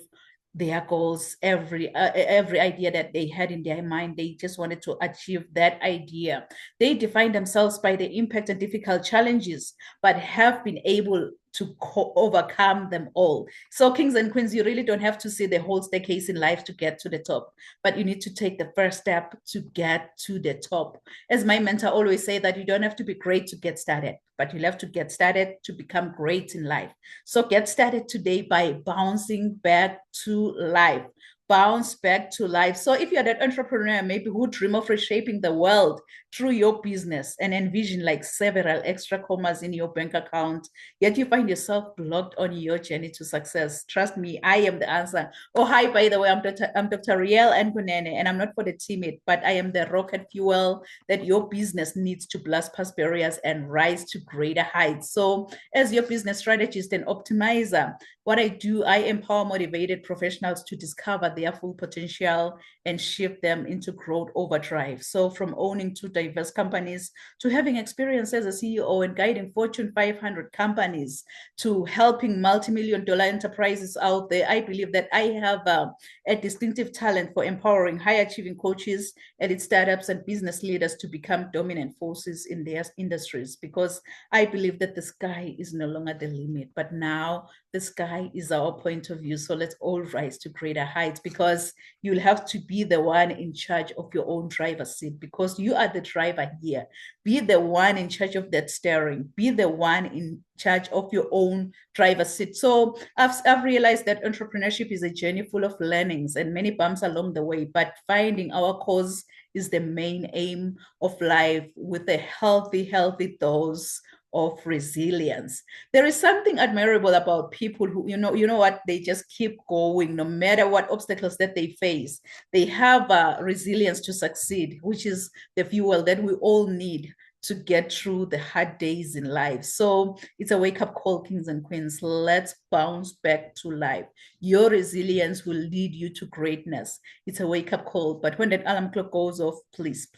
B: their goals. Every idea that they had in their mind, they just wanted to achieve that idea. They defined themselves by the impact and difficult challenges, but have been able to overcome them all. So kings and queens, you really don't have to see the whole staircase in life to get to the top, but you need to take the first step to get to the top. As my mentor always say, that you don't have to be great to get started, but you'll have to get started to become great in life. So get started today by bouncing back to life. Bounce back to life. So if you're that entrepreneur, maybe who dream of reshaping the world through your business and envision like several extra commas in your bank account, yet you find yourself blocked on your journey to success, trust me, I am the answer. Oh, hi, by the way, I'm Dr. Rial Nkunene, and I'm not for the timid, but I am the rocket fuel that your business needs to blast past barriers and rise to greater heights. So as your business strategist and optimizer, what I do, I empower motivated professionals to discover their full potential and shift them into growth overdrive. So from owning two diverse companies to having experience as a CEO and guiding Fortune 500 companies to helping multi-million-dollar enterprises out there, I believe that I have a distinctive talent for empowering high-achieving coaches, elite startups, and business leaders to become dominant forces in their industries, because I believe that the sky is no longer the limit, but now the sky is our point of view. So let's all rise to greater heights, because you'll have to be the one in charge of your own driver's seat, because you are the driver here. Be the one in charge of that steering. Be the one in charge of your own driver's seat. So I've realized that entrepreneurship is a journey full of learnings and many bumps along the way, but finding our cause is the main aim of life, with a healthy dose of resilience. There is something admirable about people who, you know what, they just keep going no matter what obstacles that they face. They have resilience to succeed, which is the fuel that we all need to get through the hard days in life. So it's a wake-up call, kings and queens. Let's bounce back to life. Your resilience will lead you to greatness. It's a wake-up call. But when that alarm clock goes off, please,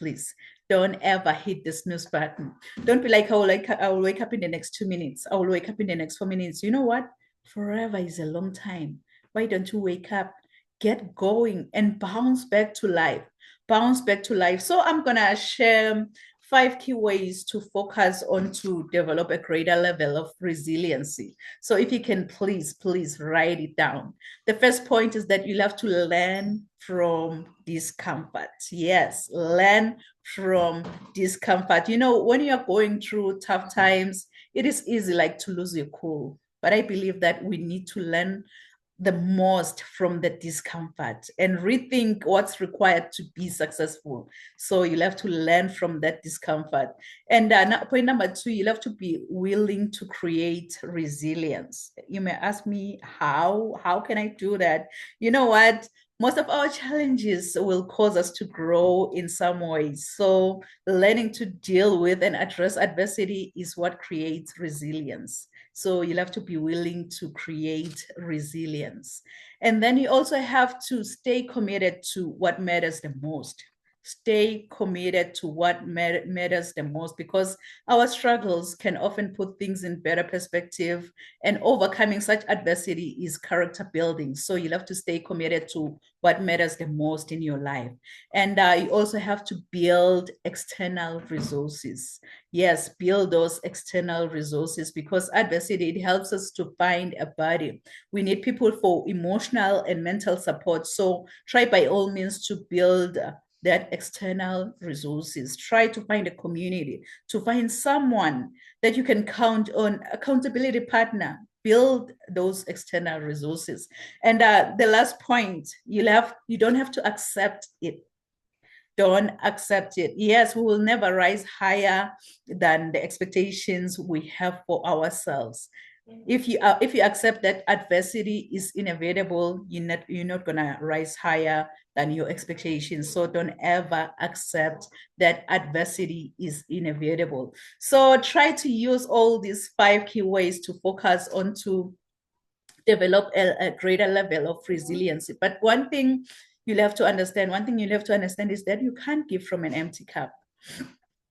B: don't ever hit the snooze button. Don't be like, I will wake up in the next 2 minutes. I will wake up in the next 4 minutes. You know what? Forever is a long time. Why don't you wake up, get going, and bounce back to life? Bounce back to life. So I'm going to share 5 key ways to focus on to develop a greater level of resiliency. So if you can, please write it down. The first point is that you'll have to learn from discomfort. Yes, learn from discomfort. You know, when you're going through tough times, it is easy like to lose your cool. But I believe that we need to learn the most from the discomfort and rethink what's required to be successful. So you'll have to learn from that discomfort. And point number 2, you'll have to be willing to create resilience. You may ask me, how can I do that? You know what? Most of our challenges will cause us to grow in some ways. So learning to deal with and address adversity is what creates resilience. So you'll have to be willing to create resilience. And then you also have to stay committed to what matters the most. Stay committed to what matters the most, because our struggles can often put things in better perspective, and overcoming such adversity is character building. So you'll have to stay committed to what matters the most in your life. And you also have to build external resources. Yes, build those external resources, because adversity, it helps us to find a body. We need people for emotional and mental support. So try by all means to build that external resources. Try to find a community, to find someone that you can count on, accountability partner. Build those external resources. And the last point, you don't have to accept it. Don't accept it. Yes, we will never rise higher than the expectations we have for ourselves. If you accept that adversity is inevitable, you're not gonna rise higher than your expectations. So don't ever accept that adversity is inevitable. So try to use all these 5 key ways to focus on to develop a greater level of resilience. But one thing you'll have to understand is that you can't give from an empty cup.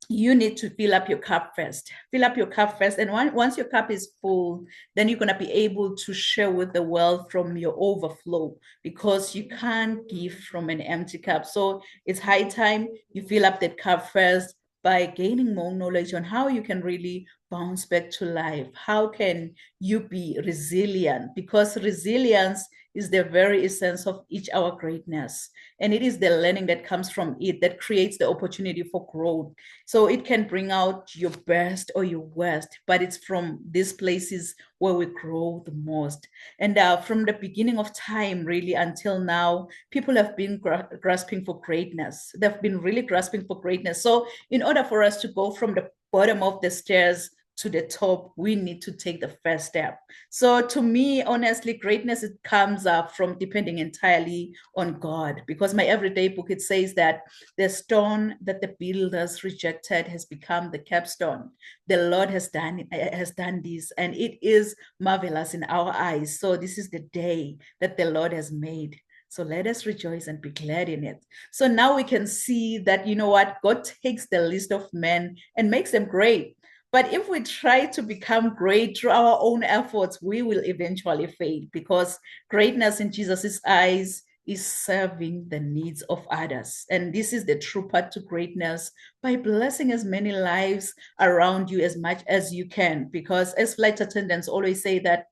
B: You need to fill up your cup first. Fill up your cup first. And once your cup is full, then you're going to be able to share with the world from your overflow, because you can't give from an empty cup. So it's high time you fill up that cup first by gaining more knowledge on how you can really bounce back to life. How can you be resilient? Because resilience is the very essence of our greatness. And it is the learning that comes from it that creates the opportunity for growth. So it can bring out your best or your worst, but it's from these places where we grow the most. And from the beginning of time, really, until now, people have been grasping for greatness. They've been really grasping for greatness. So in order for us to go from the bottom of the stairs to the top, we need to take the first step. So to me, honestly, greatness, it comes up from depending entirely on God, because my everyday book, it says that the stone that the builders rejected has become the capstone. The Lord has done this, and it is marvelous in our eyes. So this is the day that the Lord has made. So let us rejoice and be glad in it. So now we can see that, you know what, God takes the least of men and makes them great. But if we try to become great through our own efforts, we will eventually fail, because greatness in Jesus's eyes is serving the needs of others. And this is the true path to greatness, by blessing as many lives around you as much as you can. Because as flight attendants always say, that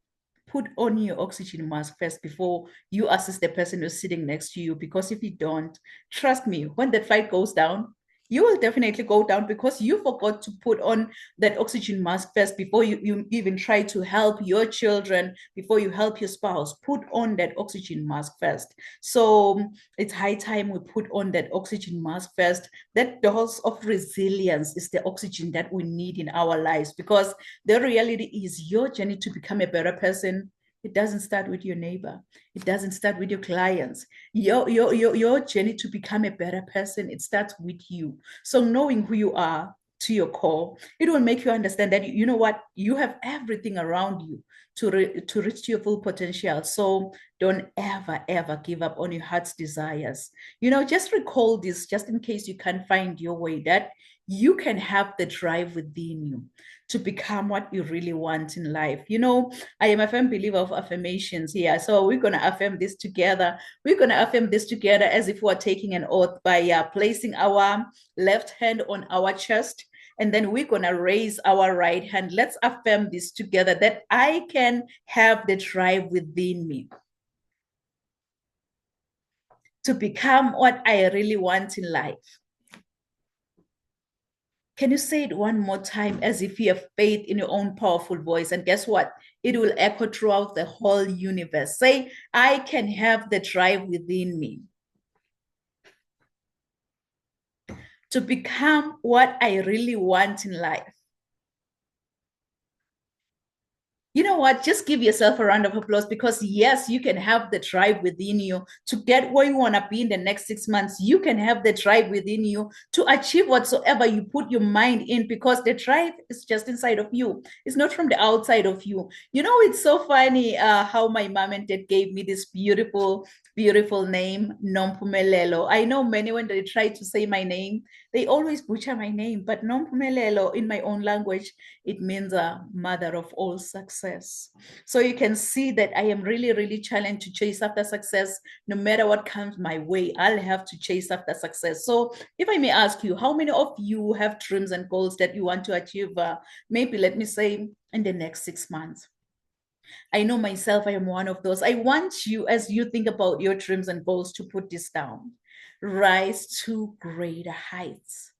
B: put on your oxygen mask first before you assist the person who's sitting next to you. Because if you don't, trust me, when the flight goes down, you will definitely go down, because you forgot to put on that oxygen mask first before you even try to help your children, before you help your spouse. Put on that oxygen mask first. So it's high time we put on that oxygen mask first. That dose of resilience is the oxygen that we need in our lives, because the reality is your journey to become a better person, it doesn't start with your neighbor. It doesn't start with your clients. Your journey to become a better person, it starts with you. So knowing who you are to your core, it will make you understand that, you know what, you have everything around you to reach your full potential. So don't ever give up on your heart's desires. Just recall this, just in case you can't find your way, that you can have the drive within you to become what you really want in life. I am a firm believer of affirmations here. So we're going to affirm this together. We're going to affirm this together as if we're taking an oath, by placing our left hand on our chest. And then we're going to raise our right hand. Let's affirm this together, that I can have the drive within me to become what I really want in life. Can you say it one more time as if you have faith in your own powerful voice? And guess what? It will echo throughout the whole universe. Say, I can have the drive within me to become what I really want in life. You know what? Just give yourself a round of applause, because yes, you can have the drive within you to get where you want to be in the next 6 months. You can have the drive within you to achieve whatsoever you put your mind in, because the drive is just inside of you. It's not from the outside of you. You know, it's so funny how my mom and dad gave me this beautiful name, Nompumelelo. I know many, when they try to say my name, they always butcher my name, but Nompumelelo in my own language, it means a mother of all success. So you can see that I am really, really challenged to chase after success. No matter what comes my way, I'll have to chase after success. So if I may ask you, how many of you have dreams and goals that you want to achieve? Maybe let me say in the next 6 months. I know myself, I am one of those. I want you, as you think about your dreams and goals, to put this down. Rise to greater heights.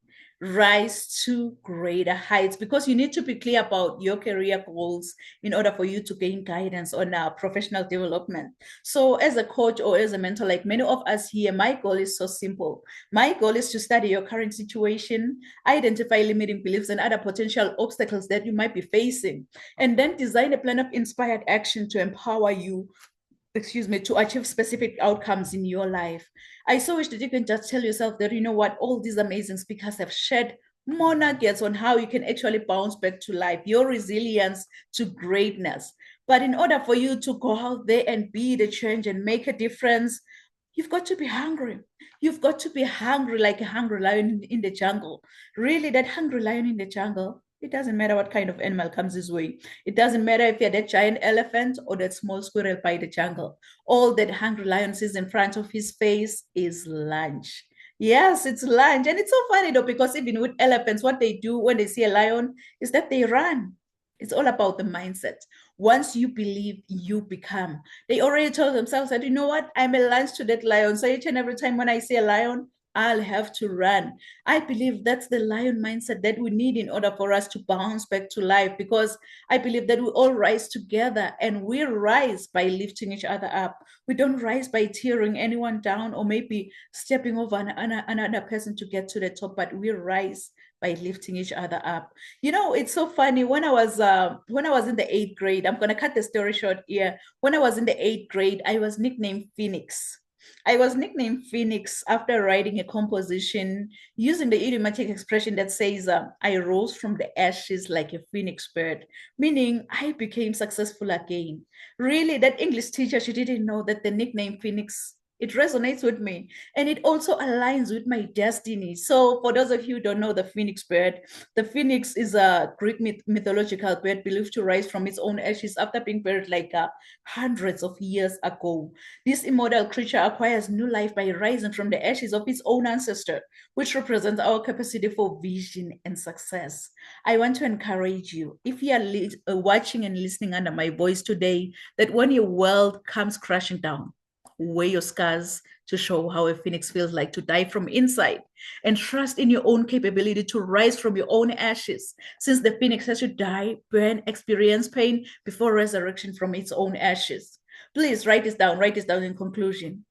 B: Rise to greater heights, because you need to be clear about your career goals in order for you to gain guidance on professional development. So as a coach or as a mentor, like many of us here, my goal is so simple. My goal is to study your current situation, identify limiting beliefs and other potential obstacles that you might be facing, and then design a plan of inspired action to empower you, to achieve specific outcomes in your life. I so wish that you can just tell yourself that, you know what, all these amazing speakers have shared more nuggets on how you can actually bounce back to life, your resilience to greatness. But in order for you to go out there and be the change and make a difference, you've got to be hungry. You've got to be hungry, like a hungry lion in the jungle. Really, that hungry lion in the jungle, it doesn't matter what kind of animal comes his way. It doesn't matter if you're that giant elephant or that small squirrel by the jungle. All that hungry lion sees in front of his face is lunch. Yes, it's lunch. And it's so funny though, because even with elephants, what they do when they see a lion is that they run. It's all about the mindset. Once you believe, you become. They already told themselves that, you know what, I'm a lunch to that lion. So each and every time when I see a lion, I'll have to run. I believe that's the lion mindset that we need in order for us to bounce back to life, because I believe that we all rise together, and we rise by lifting each other up. We don't rise by tearing anyone down or maybe stepping over another person to get to the top, but we rise by lifting each other up. You know, it's so funny. When I was in the 8th grade, I'm gonna cut the story short here. When I was in the 8th grade, I was nicknamed Phoenix. I was nicknamed Phoenix after writing a composition using the idiomatic expression that says, I rose from the ashes like a phoenix bird, meaning I became successful again. Really, that English teacher, she didn't know that the nickname Phoenix, it resonates with me, and it also aligns with my destiny. So for those of you who don't know the phoenix bird, the phoenix is a Greek mythological bird believed to rise from its own ashes after being buried like hundreds of years ago. This immortal creature acquires new life by rising from the ashes of its own ancestor, which represents our capacity for vision and success. I want to encourage you, if you are watching and listening under my voice today, that when your world comes crashing down, wear your scars to show how a phoenix feels like to die from inside, and trust in your own capability to rise from your own ashes, since the phoenix has to die, burn, experience pain before resurrection from its own ashes. Please write this down in conclusion.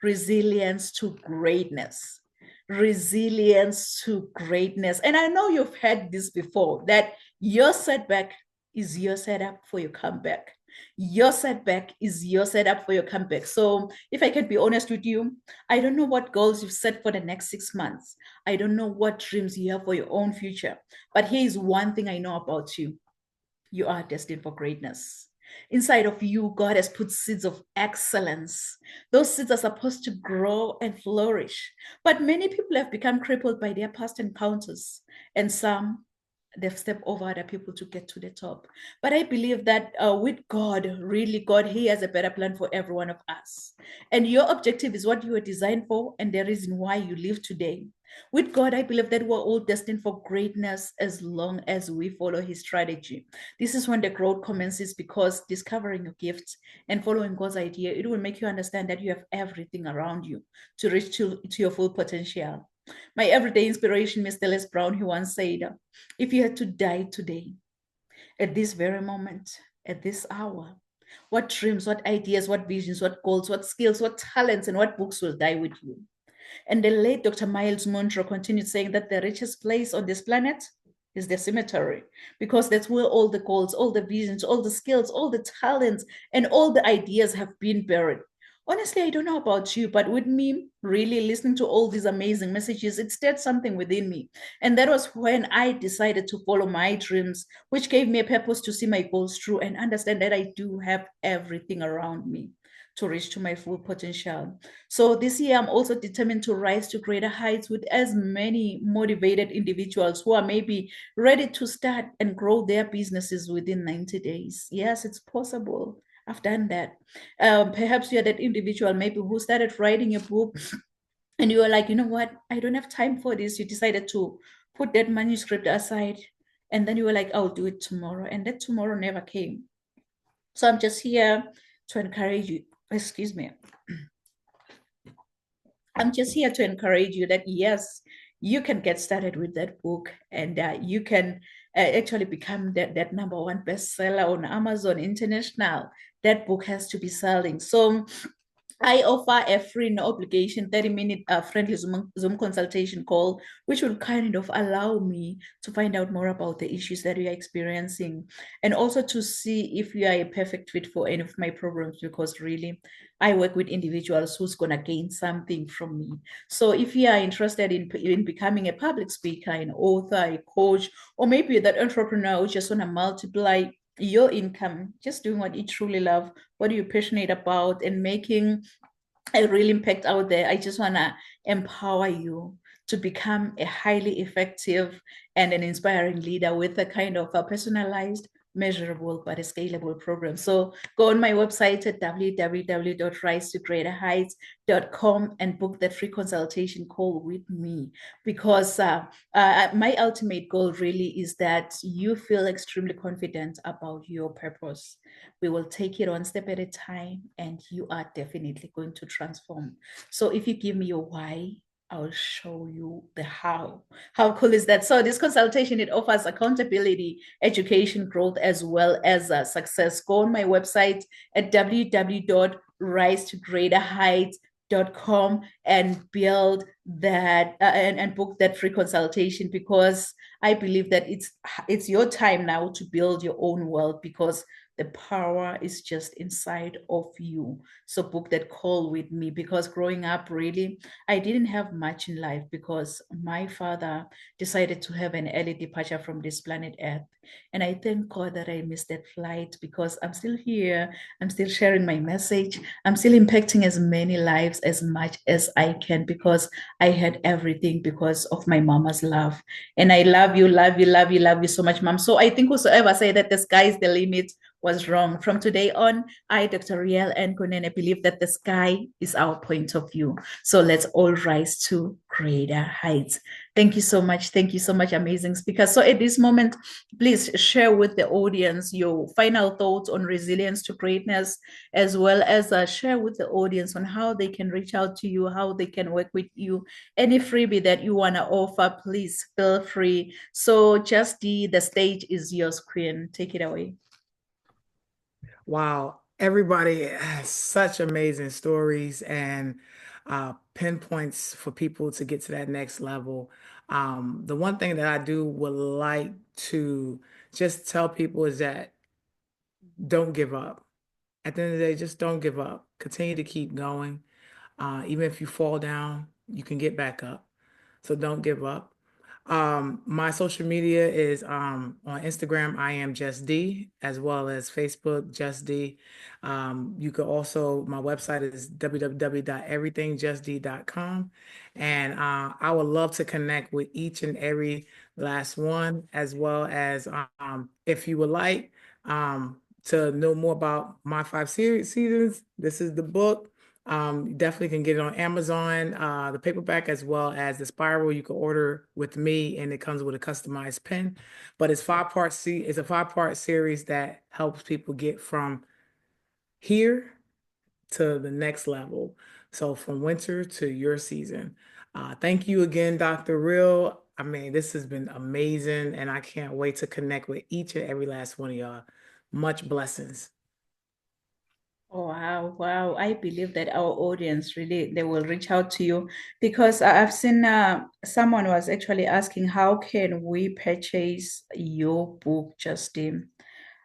B: Resilience to greatness. Resilience to greatness. And I know you've heard this before, that your setback is your setup for your comeback. Your setback is your setup for your comeback. So if I can be honest with you, I don't know what goals you've set for the next 6 months. I don't know what dreams you have for your own future. But here is one thing I know about you. You are destined for greatness. Inside of you, God has put seeds of excellence. Those seeds are supposed to grow and flourish. But many people have become crippled by their past encounters, and some, they've stepped over other people to get to the top. But I believe that with God, really God, He has a better plan for every one of us. And your objective is what you were designed for, and the reason why you live today. With God, I believe that we're all destined for greatness as long as we follow His strategy. This is when the growth commences, because discovering your gifts and following God's idea, it will make you understand that you have everything around you to reach to your full potential. My everyday inspiration, Mr. Les Brown, he once said, if you had to die today, at this very moment, at this hour, what dreams, what ideas, what visions, what goals, what skills, what talents, and what books will die with you? And the late Dr. Miles Monroe continued saying that the richest place on this planet is the cemetery, because that's where all the goals, all the visions, all the skills, all the talents, and all the ideas have been buried. Honestly, I don't know about you, but with me really listening to all these amazing messages, it stirred something within me. And that was when I decided to follow my dreams, which gave me a purpose to see my goals through and understand that I do have everything around me to reach to my full potential. So this year, I'm also determined to rise to greater heights with as many motivated individuals who are maybe ready to start and grow their businesses within 90 days. Yes, it's possible. I've done that. Perhaps you're that individual maybe who started writing a book and you were like, you know what? I don't have time for this. You decided to put that manuscript aside. And then you were like, I'll do it tomorrow. And that tomorrow never came. So I'm just here to encourage you. Excuse me. I'm just here to encourage you that yes, you can get started with that book, and you can actually become that #1 bestseller on Amazon International. That book has to be selling. So I offer a free, no obligation 30-minute friendly Zoom consultation call, which will kind of allow me to find out more about the issues that you are experiencing, and also to see if you are a perfect fit for any of my programs, because really I work with individuals who's going to gain something from me. So if you are interested in becoming a public speaker, an author, a coach, or maybe that entrepreneur who just want to multiply your income, just doing what you truly love, what are you passionate about, and making a real impact out there, I just want to empower you to become a highly effective and an inspiring leader with a kind of a personalized, measurable, but a scalable program. So go on my website at www.risetogreaterheights.com and book that free consultation call with me, because my ultimate goal really is that you feel extremely confident about your purpose. We will take it one step at a time, and you are definitely going to transform. So if you give me your why, I'll show you the how. How cool is that? So this consultation, it offers accountability, education, growth, as well as success. Go on my website at www.risetogreaterheights.com and build that and book that free consultation, because I believe that it's your time now to build your own world, because the power is just inside of you. So book that call with me, because growing up, really, I didn't have much in life, because my father decided to have an early departure from this planet Earth. And I thank God that I missed that flight, because I'm still here. I'm still sharing my message. I'm still impacting as many lives as much as I can, because I had everything because of my mama's love. And I love you, love you, love you, love you so much, Mom. So I think whosoever say that the sky is the limit was wrong. From today on, I, Dr. Riel N. Kunene, believe that the sky is our point of view. So let's all rise to greater heights. Thank you so much. Thank you so much, amazing speaker. So at this moment, please share with the audience your final thoughts on resilience to greatness, as well as share with the audience on how they can reach out to you, how they can work with you. Any freebie that you want to offer, please feel free. So Just D, the stage is yours, Queen. Take it away.
A: Wow, everybody has such amazing stories and pinpoints for people to get to that next level. The one thing that I would like to just tell people is that don't give up. At the end of the day, just don't give up. Continue to keep going. Even if you fall down, you can get back up. So don't give up. My social media is on Instagram, I am Just D, as well as Facebook, Just D. You could also, my website is www.everythingjustd.com. And I would love to connect with each and every last one, as well as if you would like to know more about my 5 seasons, this is the book. You definitely can get it on Amazon, the paperback, as well as the spiral. You can order with me, and it comes with a customized pen. But it's 5-part. It's a 5-part series that helps people get from here to the next level. So from winter to your season. Thank you again, Dr. Real. I mean, this has been amazing, and I can't wait to connect with each and every last one of y'all. Much blessings.
B: Wow, wow. I believe that our audience really, they will reach out to you because I've seen someone was actually asking, how can we purchase your book, Justin?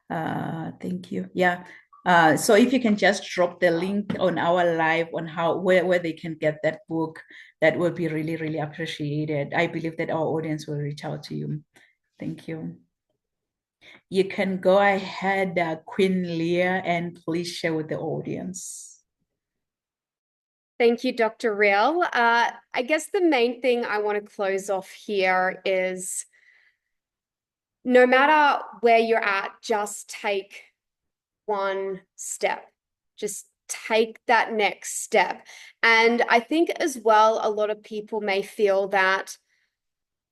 B: Thank you. Yeah. So if you can just drop the link on our live on where they can get that book, that will be really, really appreciated. I believe that our audience will reach out to you. Thank you. You can go ahead, Queen Leah, and please share with the audience.
C: Thank you, Dr. Real. I guess the main thing I want to close off here is no matter where you're at, just take one step. Just take that next step. And I think as well, a lot of people may feel that,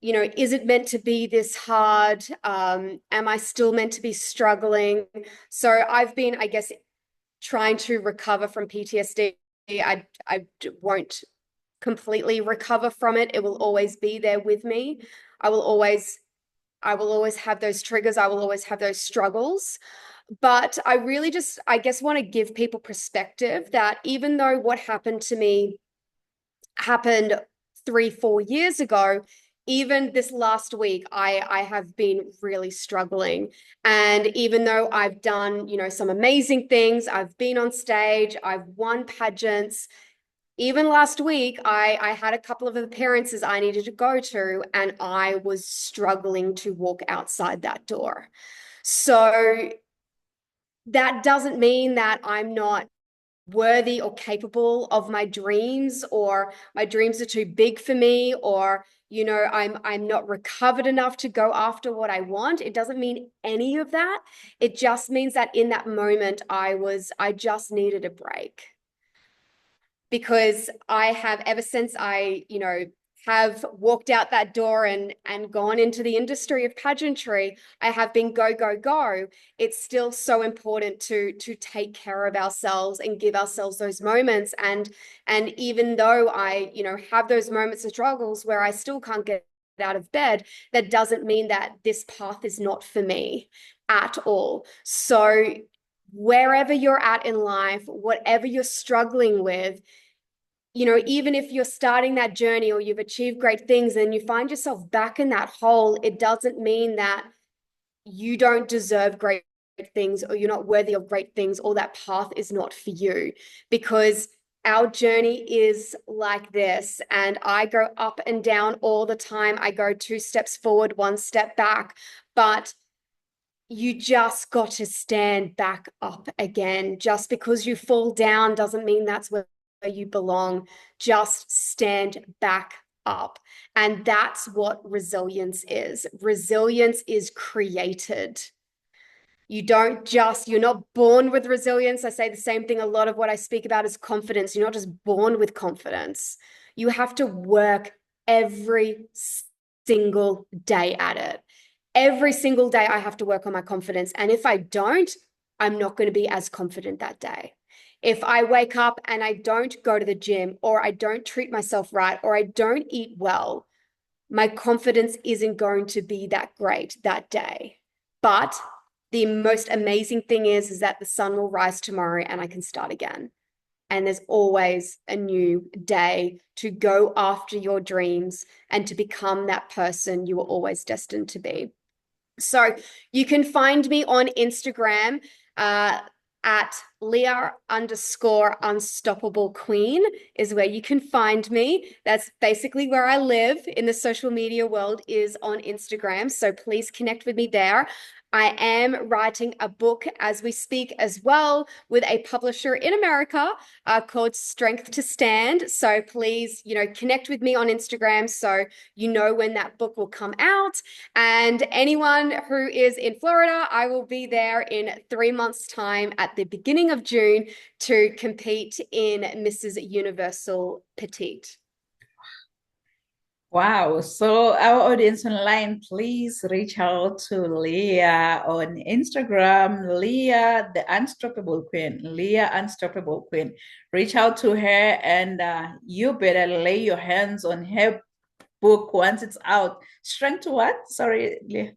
C: you know, is it meant to be this hard? Am I still meant to be struggling? So I've been, I guess, trying to recover from PTSD. I won't completely recover from it. It will always be there with me. I will always have those triggers. I will always have those struggles. But I really just, I guess, want to give people perspective that even though what happened to me happened 3-4 years ago, even this last week, I have been really struggling. And even though I've done, you know, some amazing things, I've been on stage, I've won pageants, even last week, I had a couple of appearances I needed to go to, and I was struggling to walk outside that door. So that doesn't mean that I'm not worthy or capable of my dreams, or my dreams are too big for me, or you know, I'm not recovered enough to go after what I want. It doesn't mean any of that. It just means that in that moment I just needed a break. Because I have, ever since I, you know, have walked out that door and gone into the industry of pageantry, I have been go, go, go. It's still so important to take care of ourselves and give ourselves those moments. And even though I, you know, have those moments of struggles where I still can't get out of bed, that doesn't mean that this path is not for me at all. So wherever you're at in life, whatever you're struggling with, you know, even if you're starting that journey or you've achieved great things and you find yourself back in that hole, it doesn't mean that you don't deserve great things, or you're not worthy of great things, or that path is not for you. Because our journey is like this, and I go up and down all the time. I go 2 steps forward, 1 step back, but you just got to stand back up again. Just because you fall down doesn't mean that's where you belong. Just stand back up. And that's what resilience is. Resilience is created. You're not born with resilience. I say the same thing. A lot of what I speak about is confidence. You're not just born with confidence. You have to work every single day at it. Every single day I have to work on my confidence. And if I don't, I'm not going to be as confident that day. If I wake up and I don't go to the gym, or I don't treat myself right, or I don't eat well, my confidence isn't going to be that great that day. But the most amazing thing is that the sun will rise tomorrow and I can start again. And there's always a new day to go after your dreams and to become that person you were always destined to be. So you can find me on Instagram at Leah_unstoppable queen is where you can find me. That's basically where I live in the social media world, is on Instagram. So please connect with me there. I am writing a book as we speak as well, with a publisher in America called Strength to Stand. So please, you know, connect with me on Instagram so you know when that book will come out. And anyone who is in Florida, I will be there in 3 months' time at the beginning of June to compete in Mrs. Universal Petite.
B: Wow. So our audience online, please reach out to Leah on Instagram, Leah, the Unstoppable Queen, Leah Unstoppable Queen. Reach out to her and you better lay your hands on her book once it's out. Strength to what? Sorry, Leah.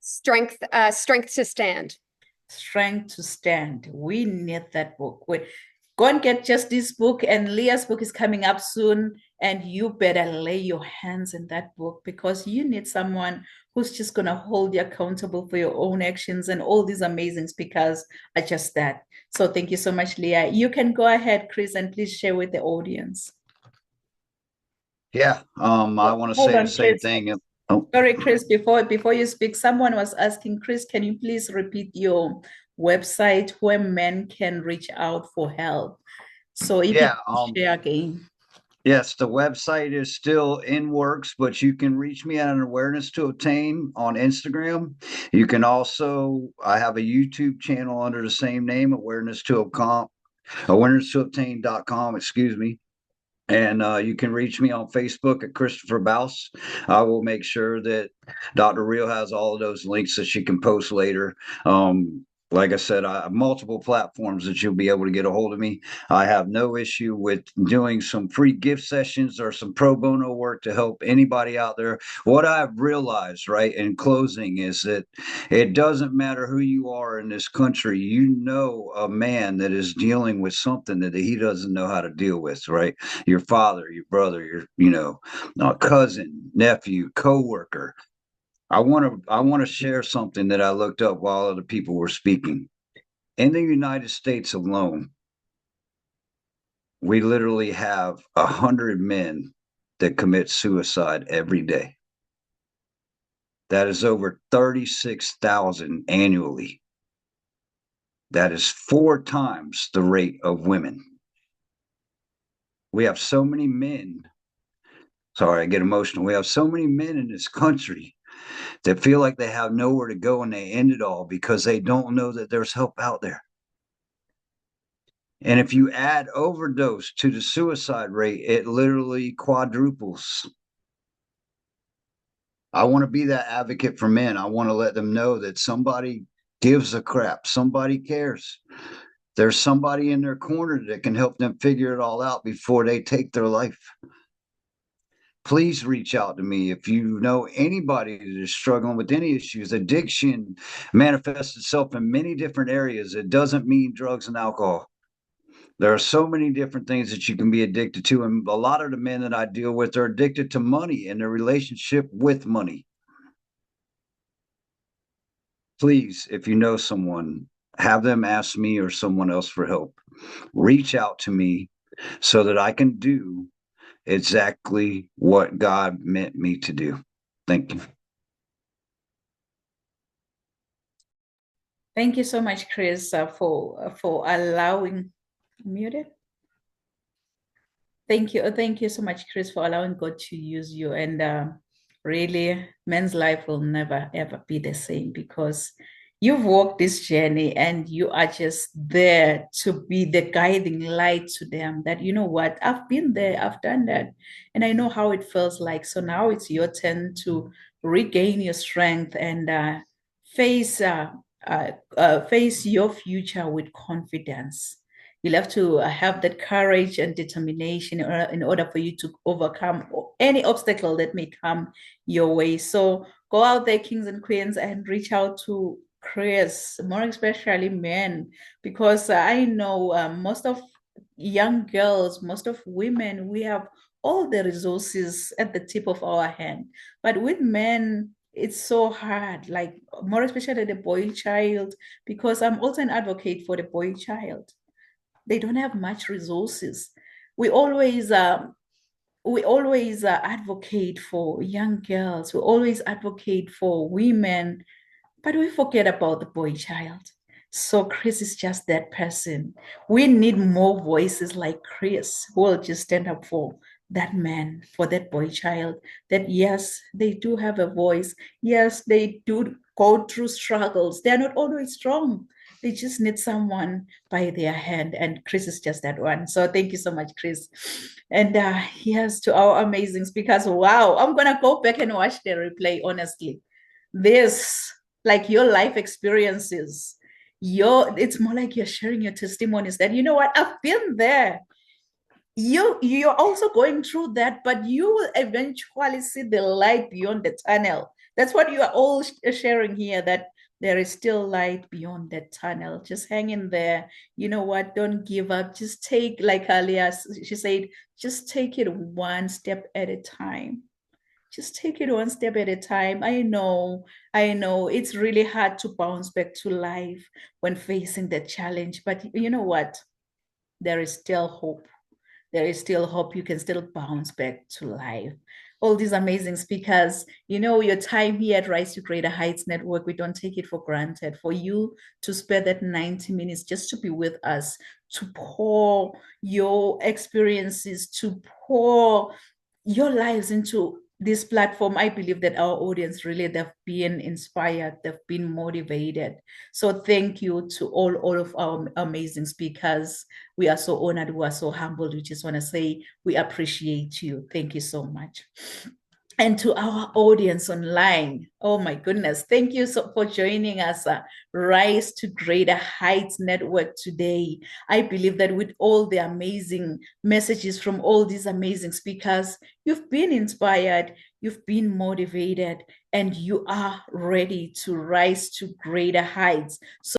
C: Strength, strength to stand.
B: Strength to Stand. We need that book. Go and get just this book, and Leah's book is coming up soon. And you better lay your hands in that book because you need someone who's just going to hold you accountable for your own actions. And all these amazing speakers are just that. So thank you so much, Leah. You can go ahead, Chris, and please share with the audience.
D: Yeah, I want to
B: Hold
D: say
B: on,
D: the same
B: Chris.
D: thing. Oh,
B: Sorry, Chris, before you speak, someone was asking, Chris, can you please repeat your website where men can reach out for help? So if you
D: yeah.
B: can share again.
D: Yes, the website is still in works, but you can reach me at an Awareness to Obtain on Instagram. You can also, I have a YouTube channel under the same name, awareness to obtain.com, excuse me. And you can reach me on Facebook at Christopher Baus. I will make sure that Dr. Real has all of those links that she can post later. Like I said, I have multiple platforms that you'll be able to get a hold of me. I have no issue with doing some free gift sessions or some pro bono work to help anybody out there. What I've realized, right, in closing, is that it doesn't matter who you are in this country. You know a man that is dealing with something that he doesn't know how to deal with, right? Your father, your brother, your cousin, nephew, coworker. I want to share something that I looked up while other people were speaking. In the United States alone, we literally have 100 men that commit suicide every day. That is over 36,000 annually. That is 4 times the rate of women. We have so many men. Sorry, I get emotional. We have so many men in this country that feel like they have nowhere to go and they end it all because they don't know that there's help out there. And if you add overdose to the suicide rate, it literally quadruples. I want to be that advocate for men. I want to let them know that somebody gives a crap, somebody cares. There's somebody in their corner that can help them figure it all out before they take their life. Please reach out to me if you know anybody that is struggling with any issues. Addiction manifests itself in many different areas. It doesn't mean drugs and alcohol. There are so many different things that you can be addicted to. And a lot of the men that I deal with are addicted to money and their relationship with money. Please, if you know someone, have them ask me or someone else for help. Reach out to me so that I can do exactly what God meant me to do. Thank you.
B: Thank you so much, Chris, for allowing muted. Thank you so much, Chris, for allowing God to use you. And really, men's life will never ever be the same because you've walked this journey and you are just there to be the guiding light to them. That you know what, I've been there, I've done that, and I know how it feels like. So now it's your turn to regain your strength and face face your future with confidence. You'll have to have that courage and determination in order for you to overcome any obstacle that may come your way. So go out there, kings and queens, and reach out to Chris, more especially men, because I know most of young girls, most of women, we have all the resources at the tip of our hand. But with men, it's so hard, like more especially the boy child, because I'm also an advocate for the boy child. They don't have much resources. We always advocate for young girls. We always advocate for women, but we forget about the boy child. So Chris is just that person. We need more voices like Chris who will just stand up for that man, for that boy child, that yes, they do have a voice. Yes, they do go through struggles. They're not always strong. They just need someone by their hand, and Chris is just that one. So thank you so much, Chris. And here's to our amazing speakers. Wow, I'm gonna go back and watch the replay, honestly. This, like your life experiences, it's more like you're sharing your testimonies that, you know what, I've been there. You're also going through that, but you will eventually see the light beyond the tunnel. That's what you are all sharing here, that there is still light beyond that tunnel. Just hang in there. You know what? Don't give up. Just take, like Alia, she said, just take it one step at a time. Just take it one step at a time. I know it's really hard to bounce back to life when facing the challenge, but you know what? There is still hope. There is still hope. You can still bounce back to life. All these amazing speakers, you know, your time here at Rise to Greater Heights Network, we don't take it for granted. For you to spend that 90 minutes just to be with us, to pour your experiences, to pour your lives into this platform, I believe that our audience really, they've been inspired, they've been motivated. So thank you to all of our amazing speakers. We are so honored, we are so humbled. We just want to say we appreciate you. Thank you so much. And to our audience online, oh my goodness, thank you for joining us, Rise to Greater Heights Network today. I believe that with all the amazing messages from all these amazing speakers, you've been inspired, you've been motivated, and you are ready to rise to greater heights. So